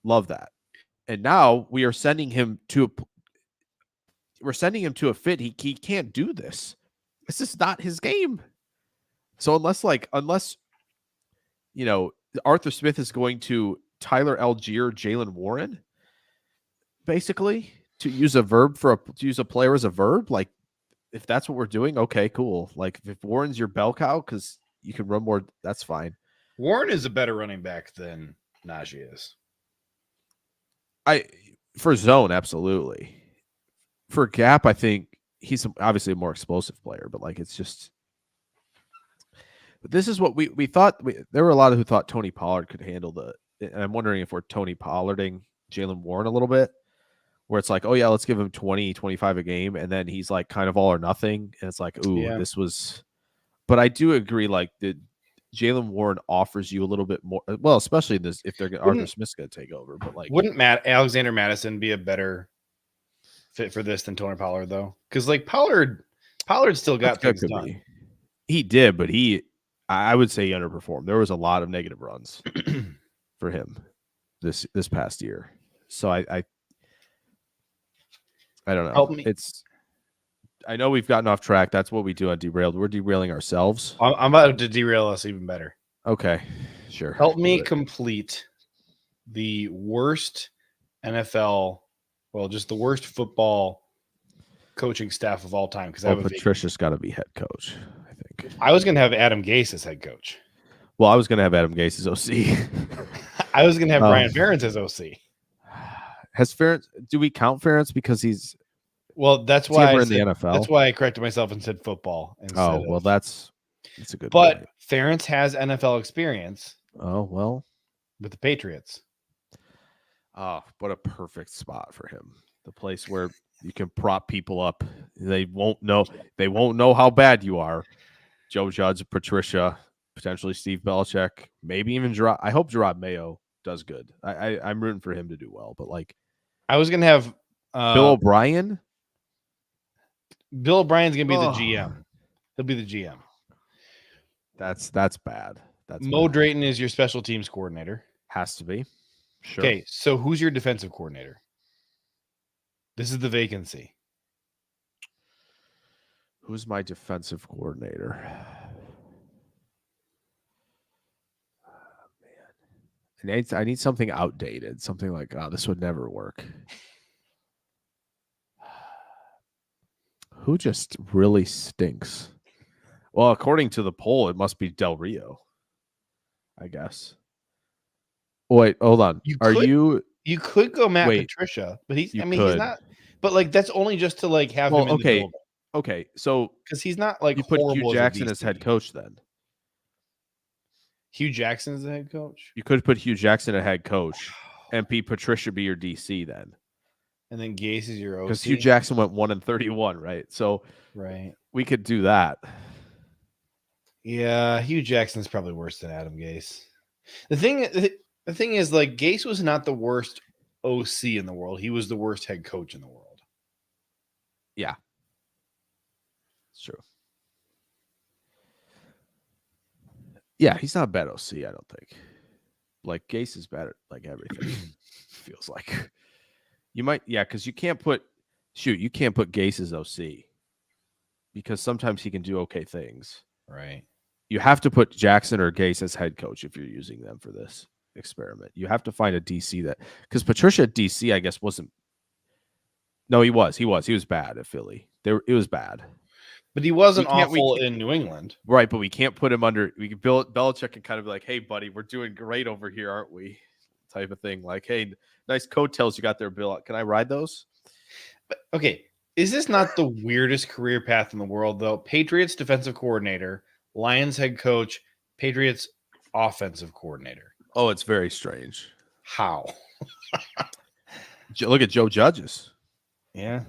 Love that. And now we are sending him to a fit. He can't do this. This is not his game. So unless Arthur Smith is going to Tyler Algier, Jalen Warren, basically to use a player as a verb, like if that's what we're doing, okay, cool. Like if Warren's your bell cow because you can run more, that's fine. Warren is a better running back than Najee is. For zone, absolutely. For gap, I think he's obviously a more explosive player, but like it's just. But this is what we thought. There were a lot who thought Tony Pollard could handle and I'm wondering if we're Tony Pollarding Jalen Warren a little bit, where it's like, oh yeah, let's give him 20, 25 a game, and then he's like kind of all or nothing, and it's like, ooh, this was. But I do agree, like the Jalen Warren offers you a little bit more. Well, especially this if Arthur Smith's going to take over. But like, wouldn't Alexander Madison be a better fit for this than Tony Pollard though? Because like Pollard still got things done. He did, but I would say he underperformed. There was a lot of negative runs for him this past year. So I don't know. Help me. I know we've gotten off track. That's what we do on Derailed. We're derailing ourselves. I'm about to derail us even better. Okay, sure. Help me complete the worst NFL, well, just the worst football coaching staff of all time. Because Patricia's got to be head coach, I think. I was going to have Adam Gase as head coach. Well, I was going to have Adam Gase as OC. I was going to have Brian Ferentz as OC. Has Ferentz? Do we count Ferentz because he's? Well, that's why in the NFL. That's why I corrected myself and said football. That's a good. But point. Ferentz has NFL experience. Oh well, with the Patriots. Oh, what a perfect spot for him. The place where you can prop people up. They won't know how bad you are. Joe Judge, Patricia, potentially Steve Belichick, maybe even Gerard. I hope Gerard Mayo does good. I'm rooting for him to do well. But like, I was gonna have Bill O'Brien. Bill O'Brien's gonna be the GM. He'll be the GM. That's bad. That's Mo bad. Drayton is your special teams coordinator. Has to be. Sure. Okay, so who's your defensive coordinator? This is the vacancy. Who's my defensive coordinator? Man, I need something outdated. Something like, this would never work. Who just really stinks? Well, according to the poll, it must be Del Rio, I guess. Wait, hold on. You could go Matt Patricia, but he's not. But like that's only just to like have him in the building. Okay, so because he's not like you put Hugh Jackson as head coach then. Hugh Jackson is the head coach. You could put Hugh Jackson as head coach, and Patricia be your DC then. And then Gase is your OC. Because Hugh Jackson went 1-31, right? So we could do that. Yeah, Hugh Jackson's probably worse than Adam Gase. The thing is, like, Gase was not the worst OC in the world. He was the worst head coach in the world. Yeah. It's true. Yeah, he's not a bad OC, I don't think. Like, Gase is better, like everything. Feels like. You might, because you can't put Gase as OC. Because sometimes he can do okay things. Right. You have to put Jackson or Gase as head coach if you're using them for this experiment. You have to find a DC because Patricia at DC, I guess, wasn't. No, he was. He was bad at Philly. It was bad. But he wasn't awful in New England. Right, but we can't put him under. We can Belichick can kind of be like, hey, buddy, we're doing great over here, aren't we? Type of thing. Like, hey, nice coattails you got there, Bill. Can I ride those? But, okay. Is this not the weirdest career path in the world, though? Patriots defensive coordinator, Lions head coach, Patriots offensive coordinator. Oh, it's very strange. How? Look at Joe Judge's. Yeah.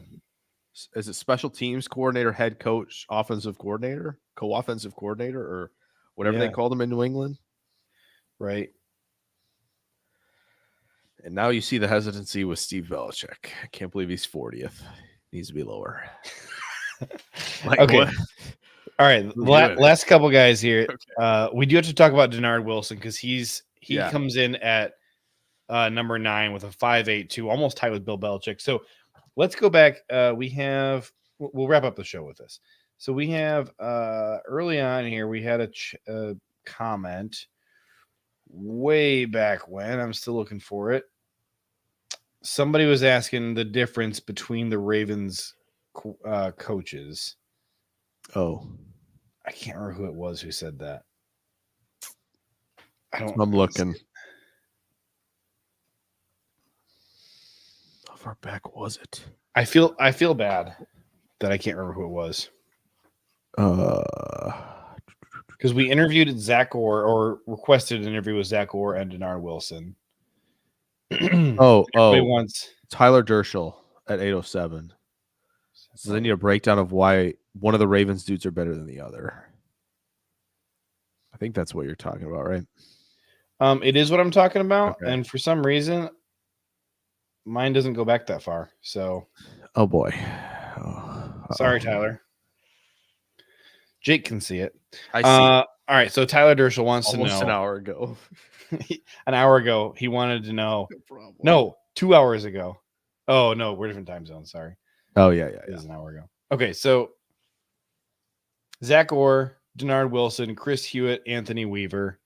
Is it special teams coordinator, head coach, offensive coordinator, co-offensive coordinator, or whatever they called him in New England? Right. And now you see the hesitancy with Steve Belichick. I can't believe he's 40th. Needs to be lower. Okay. What? All right. Last couple guys here. Okay. We do have to talk about Denard Wilson because he comes in at number 9 with a 5.82, almost tied with Bill Belichick. So let's go back. We'll wrap up the show with this. So we have early on here, we had a comment way back when. I'm still looking for it. Somebody was asking the difference between the Ravens coaches. Oh, I can't remember who it was who said that. I'm looking. How far back was it? I feel bad that I can't remember who it was. Because we interviewed Zach Orr, or requested an interview with Zach Orr and Denard Wilson. Once Tyler Dershel at 807. So they need a breakdown of why one of the Ravens dudes are better than the other. I think that's what you're talking about, right? It is what I'm talking about, okay. And for some reason, mine doesn't go back that far. So, oh boy, sorry, Tyler. Jake can see it. I see. All right, so Tyler Dershel wants almost to know. An hour ago. An hour ago, he wanted to know. No, 2 hours ago. Oh no, we're different time zones. Sorry. Oh yeah. It was an hour ago. Okay, so Zach Orr, Denard Wilson, Chris Hewitt, Anthony Weaver,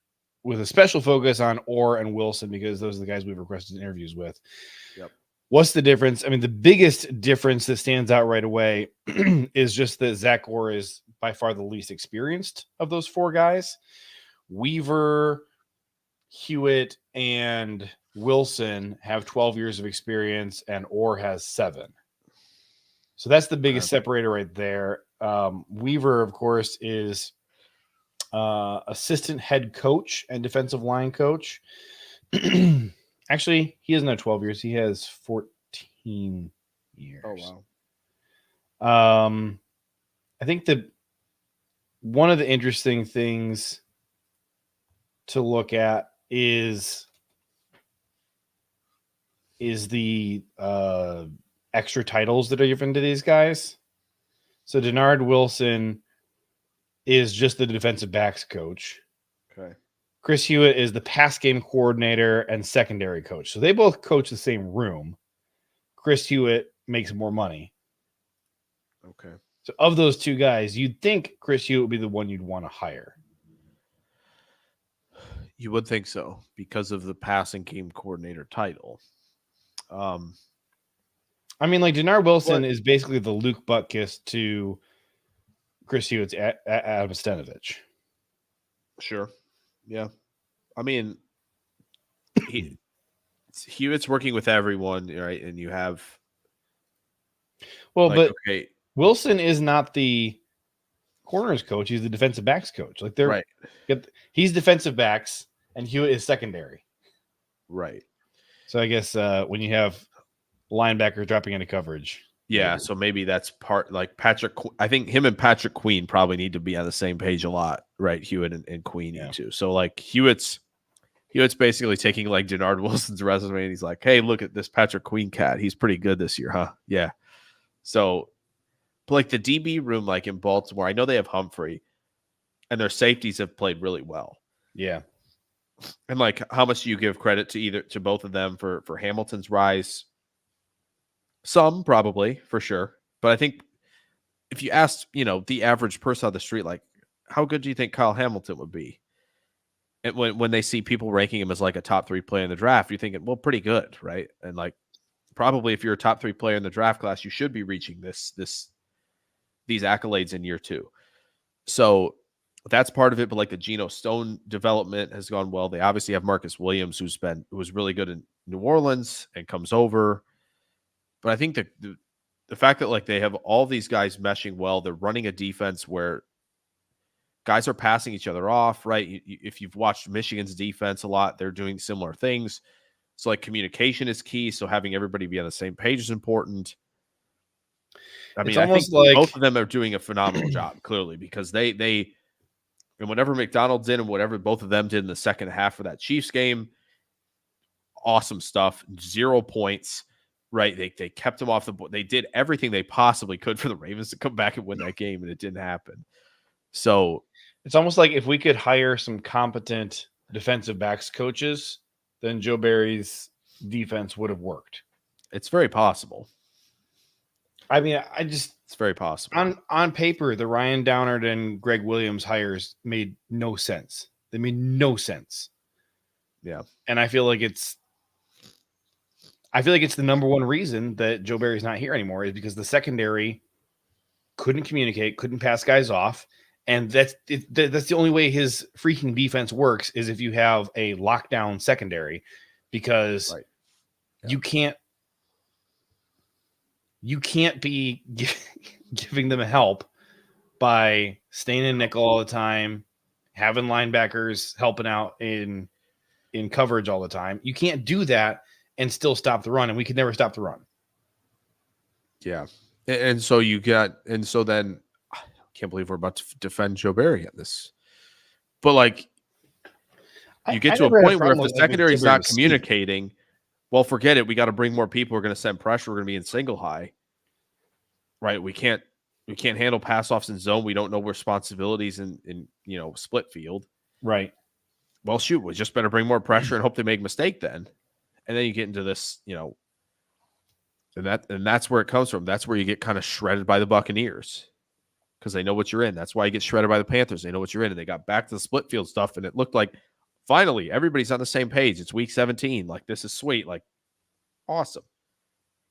with a special focus on Orr and Wilson because those are the guys we've requested interviews with. Yep. What's the difference? I mean, the biggest difference that stands out right away is just that Zach Orr is by far the least experienced of those 4 guys. Weaver, Hewitt, and Wilson have 12 years of experience, and Orr has 7. So that's the biggest separator right there. Weaver, of course, is assistant head coach and defensive line coach. Actually, he doesn't have 12 years. He has 14 years. Oh, wow. I think that one of the interesting things to look at is the extra titles that are given to these guys. So Denard Wilson is just the defensive backs coach. Okay. Chris Hewitt is the pass game coordinator and secondary coach. So they both coach the same room. Chris Hewitt makes more money. Okay. So of those 2 guys, you'd think Chris Hewitt would be the one you'd want to hire. You would think so because of the passing game coordinator title. I mean, like Denard Wilson is basically the Luke Butkus to Chris Hewitt's Adam Stenovich. Sure. Yeah. I mean, Hewitt's working with everyone, right? And you have. Well, but okay. Wilson is not the corners coach. He's the defensive backs coach. Like they're right. He's defensive backs and Hewitt is secondary. Right. So I guess when you have linebackers dropping into coverage. Yeah, so maybe that's part like Patrick. I think him and Patrick Queen probably need to be on the same page a lot, right? Hewitt and Queen need to. So like Hewitt's basically taking like Denard Wilson's resume and he's like, hey, look at this Patrick Queen cat. He's pretty good this year, huh? Yeah. So like the DB room, like in Baltimore, I know they have Humphrey and their safeties have played really well. Yeah. And like how much do you give credit to both of them for Hamilton's rise? Some probably, for sure. But I think if you asked, the average person on the street, like, how good do you think Kyle Hamilton would be? And when they see people ranking him as like a top 3 player in the draft, you're thinking, well, pretty good, right? And like, probably if you're a top 3 player in the draft class, you should be reaching these accolades in year 2. So that's part of it. But like the Geno Stone development has gone well. They obviously have Marcus Williams, who was really good in New Orleans and comes over. But I think the fact that like they have all these guys meshing well, they're running a defense where guys are passing each other off, right? If you've watched Michigan's defense a lot, they're doing similar things. So like communication is key. So having everybody be on the same page is important. I It's mean, I think almost like both of them are doing a phenomenal job, clearly, because they and whatever McDonald did and whatever both of them did in the second half of that Chiefs game, awesome stuff. 0 points, right? They kept them off the board. They did everything they possibly could for the Ravens to come back and win that game, and it didn't happen. So it's almost like if we could hire some competent defensive backs coaches, then Joe Barry's defense would have worked. it's very possible. I mean, it's very possible. On paper, the Ryan Downard and Greg Williams hires made no sense. They made no sense. Yeah. And I feel like it's the number one reason that Joe Barry's not here anymore is because the secondary couldn't communicate, couldn't pass guys off. And that's the only way his freaking defense works is if you have a lockdown secondary, because you can't be giving them help by staying in nickel all the time, having linebackers helping out in coverage all the time. You can't do that and still stop the run, and we could never stop the run. Yeah. And so then I can't believe we're about to defend Joe Barry at this. But like you get to a point where if the secondary is not communicating, well, forget it. We got to bring more people. We're going to send pressure. We're going to be in single high. Right? We can't handle pass offs in zone. We don't know responsibilities in split field. Right. Well, shoot, we just better bring more pressure and hope they make a mistake then. And then you get into this, and that's where it comes from. That's where you get kind of shredded by the Buccaneers because they know what you're in. That's why you get shredded by the Panthers. They know what you're in. And they got back to the split field stuff, and it looked like finally everybody's on the same page. It's week 17. Like, this is sweet. Like, awesome.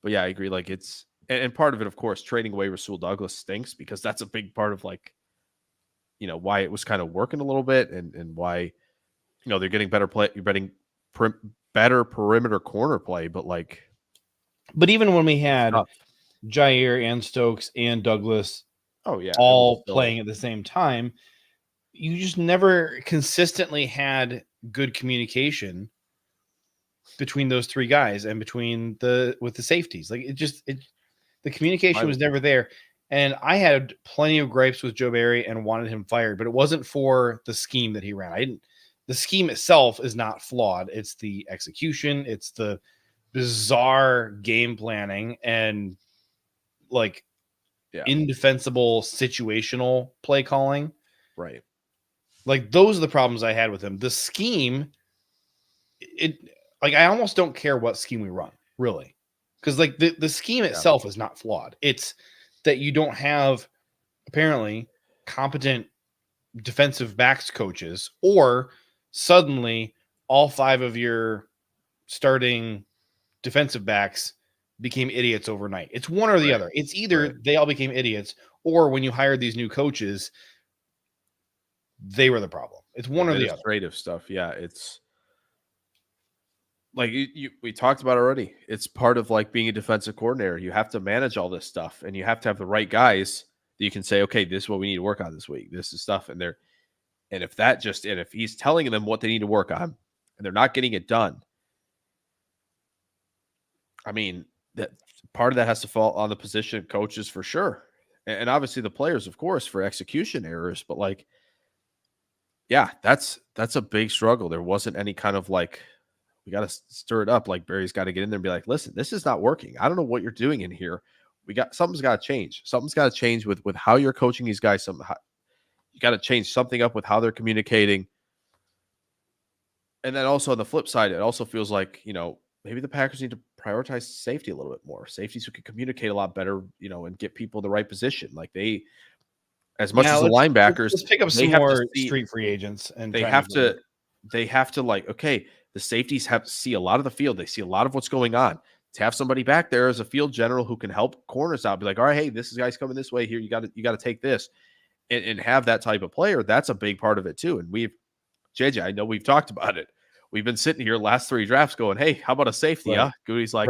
But yeah, I agree. Like, it's and part of it, of course, trading away Rasul Douglas stinks because that's a big part of why it was kind of working a little bit and why they're getting better play. You're betting better perimeter corner play, but even when we had Jair and Stokes and Douglas all playing at the same time, you just never consistently had good communication between those three guys and between with the safeties. Like the communication was never there. And I had plenty of gripes with Joe Barry and wanted him fired, but it wasn't for the scheme that he ran. The scheme itself is not flawed. It's the execution. It's the bizarre game planning and indefensible situational play calling. Right. Like, those are the problems I had with him. The scheme, I almost don't care what scheme we run, really. Because the scheme itself is not flawed. It's that you don't have apparently competent defensive backs coaches, or suddenly all five of your starting defensive backs became idiots overnight. It's one or the other. It's either they all became idiots, or when you hired these new coaches, they were the problem. It's one or the other. Administrative stuff. Yeah. It's like we talked about already. It's part of being a defensive coordinator. You have to manage all this stuff, and you have to have the right guys that you can say, okay, this is what we need to work on this week. This is stuff. And if he's telling them what they need to work on and they're not getting it done, I mean, that part of that has to fall on the position coaches for sure. And obviously the players, of course, for execution errors, but that's a big struggle. There wasn't any kind of we got to stir it up. Barry's got to get in there and be like, listen, this is not working. I don't know what you're doing in here. Something's got to change. Something's got to change with how you're coaching these guys. You got to change something up with how they're communicating. And then also on the flip side, it also feels like, maybe the Packers need to prioritize safety a little bit more. Safeties who can communicate a lot better, and get people in the right position. As much as the linebackers, let's pick up some more street free agents, and they have to okay, the safeties have to see a lot of the field. They see a lot of what's going on. To have somebody back there as a field general who can help corners out, be like, all right, hey, this guy's coming this way here. You got to take this and have that type of player. That's a big part of it too. And JJ, I know we've talked about it. We've been sitting here last three drafts going, hey, how about a safety? Right. Huh? Goody's like,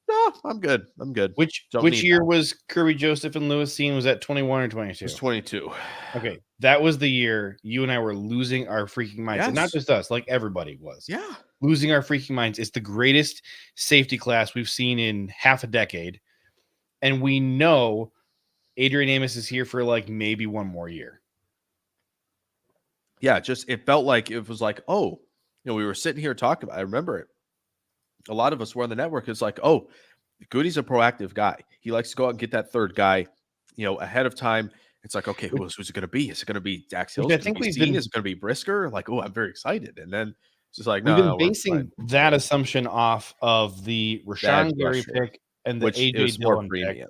no, I'm good. Which year was Kirby Joseph and Lewis Seen? Was that 21 or 22? It was 22. Okay. That was the year you and I were losing our freaking minds. Yes. Not just us, everybody was. Yeah. losing our freaking minds. It's the greatest safety class we've seen in half a decade. And we know Adrian Amos is here for like maybe one more year. Yeah, just it felt like it was like, oh, we were sitting here talking about. I remember it. A lot of us were on the network. It's like, oh, Goody's a proactive guy. He likes to go out and get that third guy, ahead of time. It's like, okay, who's it going to be? Is it going to be Dax Hill? I think Is it going to be Brisker? Like, oh, I'm very excited. And then it's just like, we've no, been basing that assumption off of the Rashawn Gary pick and the AJ Dillon pick.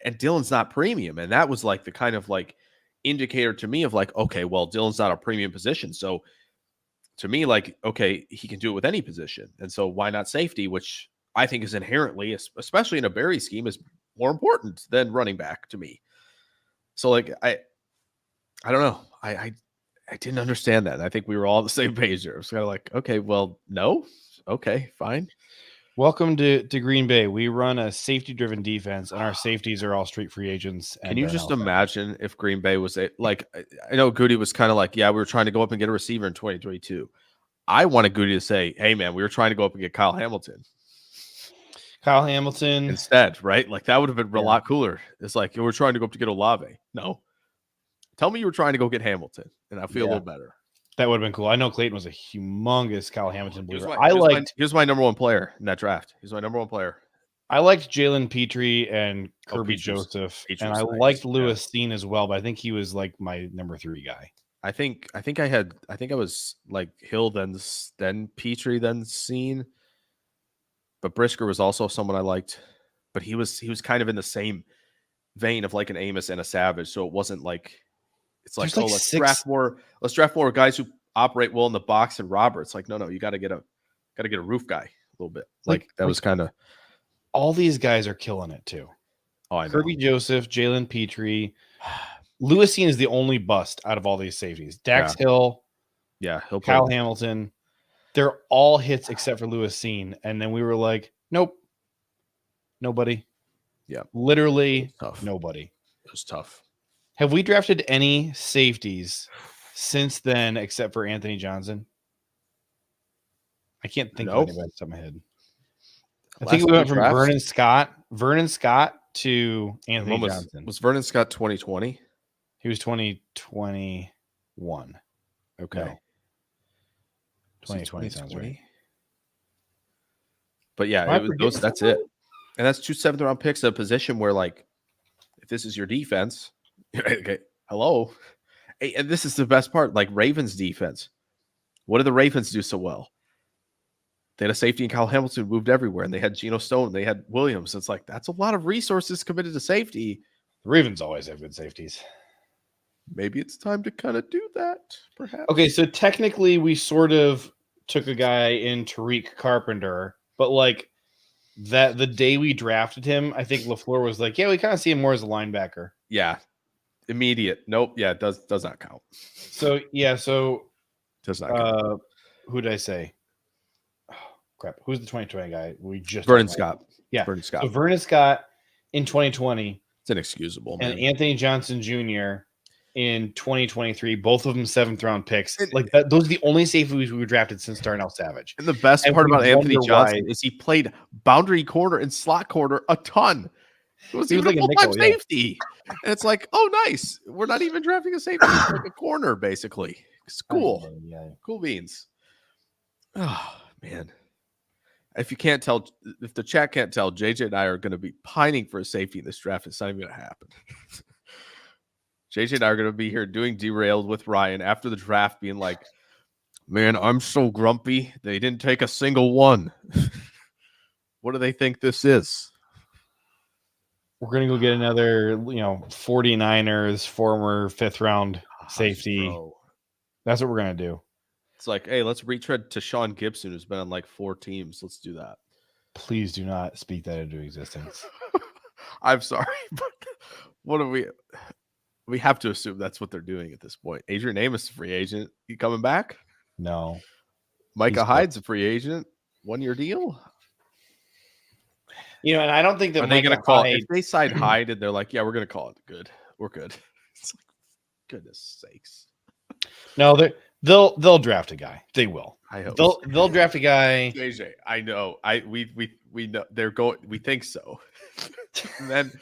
And Dillon's not premium. And that was like the kind of like indicator to me of like, okay, well, Dillon's not a premium position. So to me, like, okay, he can do it with any position. And so why not safety, which I think is inherently, especially in a Barry scheme, is more important than running back to me. So like, I don't know. I didn't understand that. And I think we were all on the same page there. It was kind of like, okay, well, no. Okay, fine. Welcome to Green Bay. We run a safety-driven defense, and our safeties are all street free agents. Can you just imagine if Green Bay was like, I know Goody was kind of like, yeah, we were trying to go up and get a receiver in 2022. I wanted Goody to say, hey, man, we were trying to go up and get Kyle Hamilton instead, right? Like that would have been a lot cooler. It's like, we're trying to go up to get Olave. No. Tell me you were trying to go get Hamilton, and I feel a little better. That would have been cool. I know Clayton was a humongous Kyle Hamilton believer. He was my number one player in that draft. He's my number one player. I liked Jalen Petrie and Kirby Joseph, and I liked Lewis Cine as well, but I think he was like my number 3 guy. I think I was like Hill, then Petrie, then Cine. But Brisker was also someone I liked. But he was kind of in the same vein of like an Amos and a Savage. So it wasn't like it's like, let's draft more guys who operate well in the box and Roberts. Like, no, you gotta get a roof guy a little bit. Like that was kind of all these guys are killing it too. Oh, I know. Kirby Joseph, Jalen Petrie, Lewis Cine is the only bust out of all these safeties. Dax Hill, he'll Kyle Hamilton. They're all hits except for Lewis Cine. And then we were like, nope, nobody. Yeah, literally nobody. It was tough. Have we drafted any safeties since then except for Anthony Johnson? I can't think of anybody off the top of my head. I think we went from Vernon Scott to Anthony Johnson. Was Vernon Scott 2020? He was 2021. Okay. No. 2020 sounds right. But yeah, that's it. And that's 2 7th-round picks at a position where, like, if this is your defense, okay, hello. Hey, and this is the best part, like Ravens defense. What did the Ravens do so well? They had a safety in Kyle Hamilton who moved everywhere, and they had Geno Stone, they had Williams. It's like, that's a lot of resources committed to safety. The Ravens always have good safeties. Maybe it's time to kind of do that, perhaps. Okay, so technically we sort of took a guy in Tariq Carpenter, but like that the day we drafted him, I think LaFleur was like, yeah, we kind of see him more as a linebacker. Yeah. Immediate. Nope. Yeah, it does not count. So does not count. Who did I say? Oh, crap. Who's the 2020 guy? We just Vernon Scott. Yeah. Vernon Scott. So Vernon Scott in 2020. It's inexcusable, man. And Anthony Johnson Jr. in 2023, both of them 7th-round picks. Like that, those are the only safeties we were drafted since Darnell Savage. And the best part about Anthony Johnson is he played boundary corner and slot corner a ton. He was like a full-time safety. And it's like, oh, nice. We're not even drafting a safety. It's like a corner, basically. It's cool. Cool beans. Oh, man. If you can't tell, if the chat can't tell, JJ and I are going to be pining for a safety in this draft. It's not even going to happen. JJ and I are going to be here doing Derailed with Ryan after the draft, being like, man, I'm so grumpy. They didn't take a single one. What do they think this is? We're going to go get another, 49ers former 5th-round safety. Bro. That's what we're going to do. It's like, hey, let's retread to Sean Gibson, who's been on like 4 teams. Let's do that. Please do not speak that into existence. I'm sorry, but what do we have to assume that's what they're doing at this point. Adrian Amos is a free agent. You coming back? No. Micah Hyde's a free agent. 1-year deal. And I don't think that are they going to call it? If they side Hyde and they're like, yeah, we're going to call it good. We're good. It's like, goodness sakes. No, they'll draft a guy. They will. I hope They'll draft a guy. JJ, I know. We know they're going. We think so. And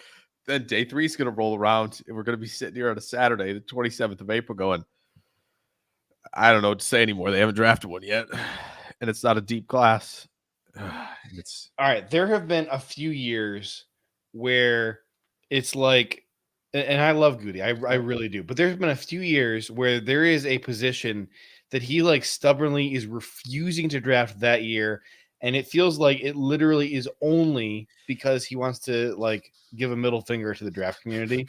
then day 3 is going to roll around, and we're going to be sitting here on a Saturday, the 27th of April, going, I don't know what to say anymore. They haven't drafted one yet, and it's not a deep class. It's All right. There have been a few years where it's like, and I love Goody. I really do. But there's been a few years where there is a position that he like stubbornly is refusing to draft that year. And it feels like it literally is only because he wants to like give a middle finger to the draft community.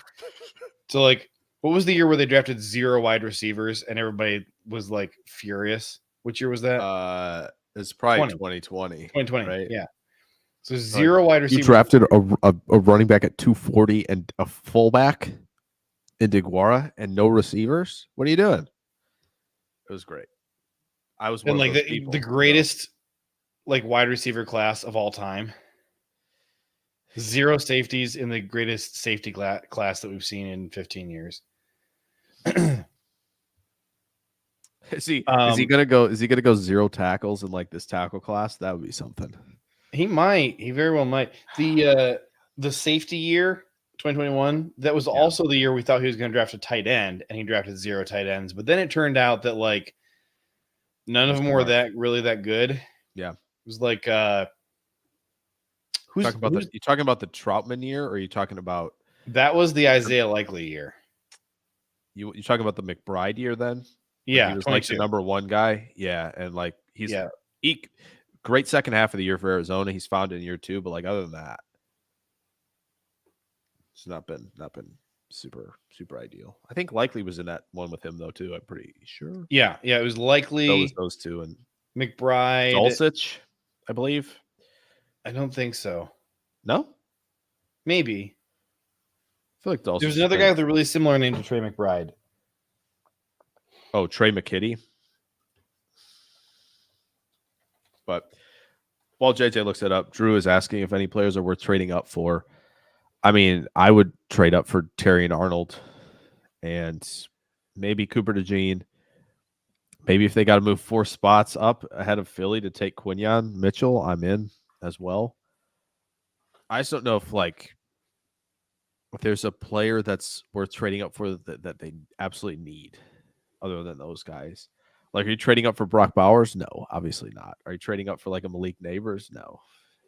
So like, what was the year where they drafted 0 wide receivers and everybody was like furious? Which year was that? it's probably 20. 2020. 2020. right? Yeah. So 0 wide You receivers. drafted a running back at 240 and a fullback in DeGuara and no receivers. What are you doing? It was great. I was one And of like those people, the greatest like wide receiver class of all time. 0 safeties in the greatest safety class that we've seen in 15 years. Is he gonna go? Is he gonna go 0 tackles in like this tackle class? That would be something. He might. He very well might. The safety year 2021. That was also the year we thought he was going to draft a tight end, and he drafted 0 tight ends. But then it turned out that like none of them were that good. Yeah, it was like you talking about the Troutman year, or are you talking about that was the Isaiah Likely year? You talking about the McBride year then? Yeah, he was 22. like the number 1 guy. Yeah, and like he's Yeah. Great second half of the year for Arizona. He's found in year 2, but like other than that, it's not been super ideal. I think Likely was in that one with him though too. I'm pretty sure. Yeah, it was Likely. So was those 2 and McBride, Dulcich, I believe. I don't think so. No, maybe. I feel like Dulcich. There's another guy with a really similar name to Trey McBride. Oh, Trey McKitty. But while JJ looks it up, Drew is asking if any players are worth trading up for. I mean, I would trade up for Terry and Arnold and maybe Cooper DeJean. Maybe if they got to move 4 spots up ahead of Philly to take Quinyon Mitchell, I'm in as well. I just don't know if there's a player that's worth trading up for that they absolutely need other than those guys. Like, are you trading up for Brock Bowers? No, obviously not. Are you trading up for like a Malik Neighbors? No,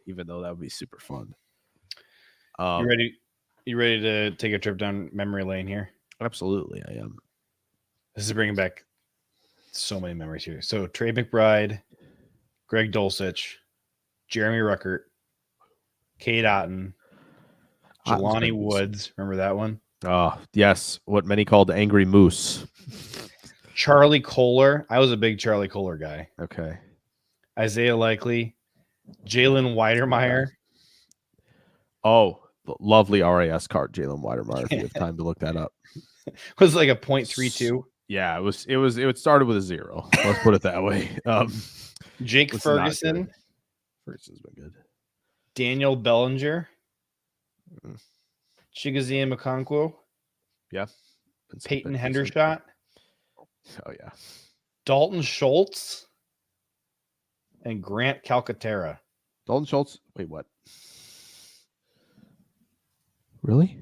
even though that would be super fun. You ready to take a trip down memory lane here? Absolutely, I am. This is bringing back so many memories here. So Trey McBride, Greg Dulcich, Jeremy Ruckert, Cade Otten, Jelani Woods. Remember that one? Oh, yes. What many called Angry Moose. Charlie Kohler. I was a big Charlie Kohler guy. Okay. Isaiah Likely, Jalen Weidermeyer. Oh, lovely RAS card, Jalen Weidermeyer, if you have time to look that up. It was like a 0.32. Yeah, it started with a 0. Let's put it that way. Jake Ferguson. Ferguson's been good. Daniel Bellinger. Chigozie Okonkwo. Yeah. Peyton Hendershot. Oh, yeah. Dalton Schultz. And Grant Calcaterra. Dalton Schultz? Wait, what? Really?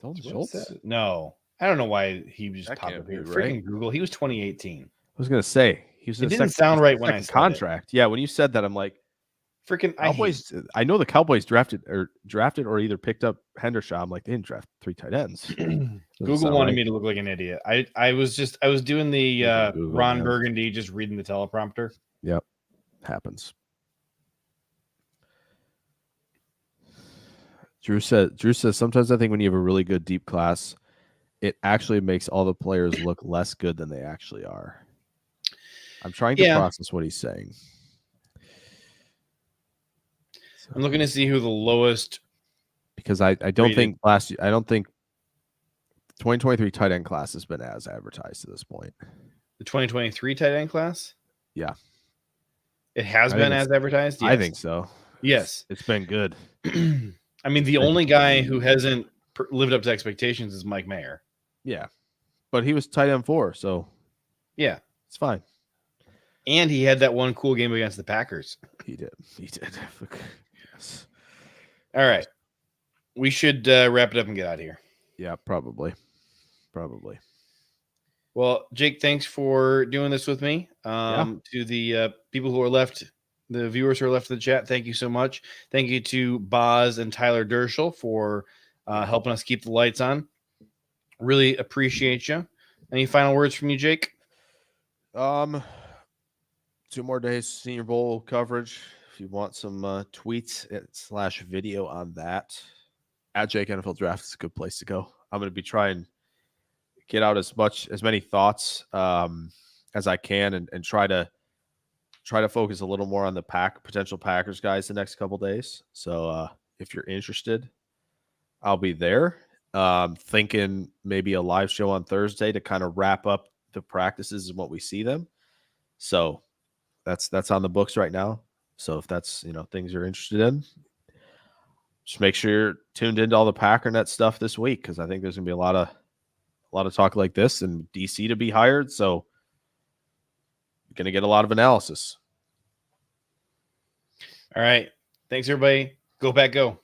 Dalton Schultz? No. I don't know why he just that popped up here. Right? Freaking Google. He was 2018. I was going to say. It didn't sound right when I said contract. Yeah, when you said that, I'm like, freaking Cowboys. I know the Cowboys drafted or either picked up Hendershot. I'm like, they didn't draft 3 tight ends. Google wanted me to look like an idiot. I was doing the Ron Burgundy, just reading the teleprompter. Yep, happens. Drew says sometimes I think when you have a really good deep class, it actually makes all the players look less good than they actually are. I'm trying to process what he's saying. I'm looking to see who the lowest, because I don't think 2023 tight end class has been as advertised to this point. The 2023 tight end class? Yeah. It has been as advertised? Yes. I think so. Yes. It's been good. I mean, the only guy who hasn't lived up to expectations is Mike Mayer. Yeah. but he was tight end 4, so Yeah. it's fine. And he had that one cool game against the Packers. He did. Yes. All right. We should wrap it up and get out of here. Yeah, probably. Well, Jake, thanks for doing this with me. Yeah. To the people who are left, the viewers who are left in the chat, thank you so much. Thank you to Boz and Tyler Derschel for helping us keep the lights on. Really appreciate you. Any final words from you, Jake? 2 more days Senior Bowl coverage. If you want some tweets / video on that, at Jake NFL Draft is a good place to go. I'm going to be trying to get out as many thoughts as I can, and try to focus a little more on the potential Packers guys the next couple days. So if you're interested, I'll be there. Thinking maybe a live show on Thursday to kind of wrap up the practices and what we see them. So that's on the books right now. So if that's things you're interested in, just make sure you're tuned into all the Packernet stuff this week, because I think there's gonna be a lot of talk like this, and DC to be hired. So you're gonna get a lot of analysis. All right. Thanks, everybody. Go Pack, go.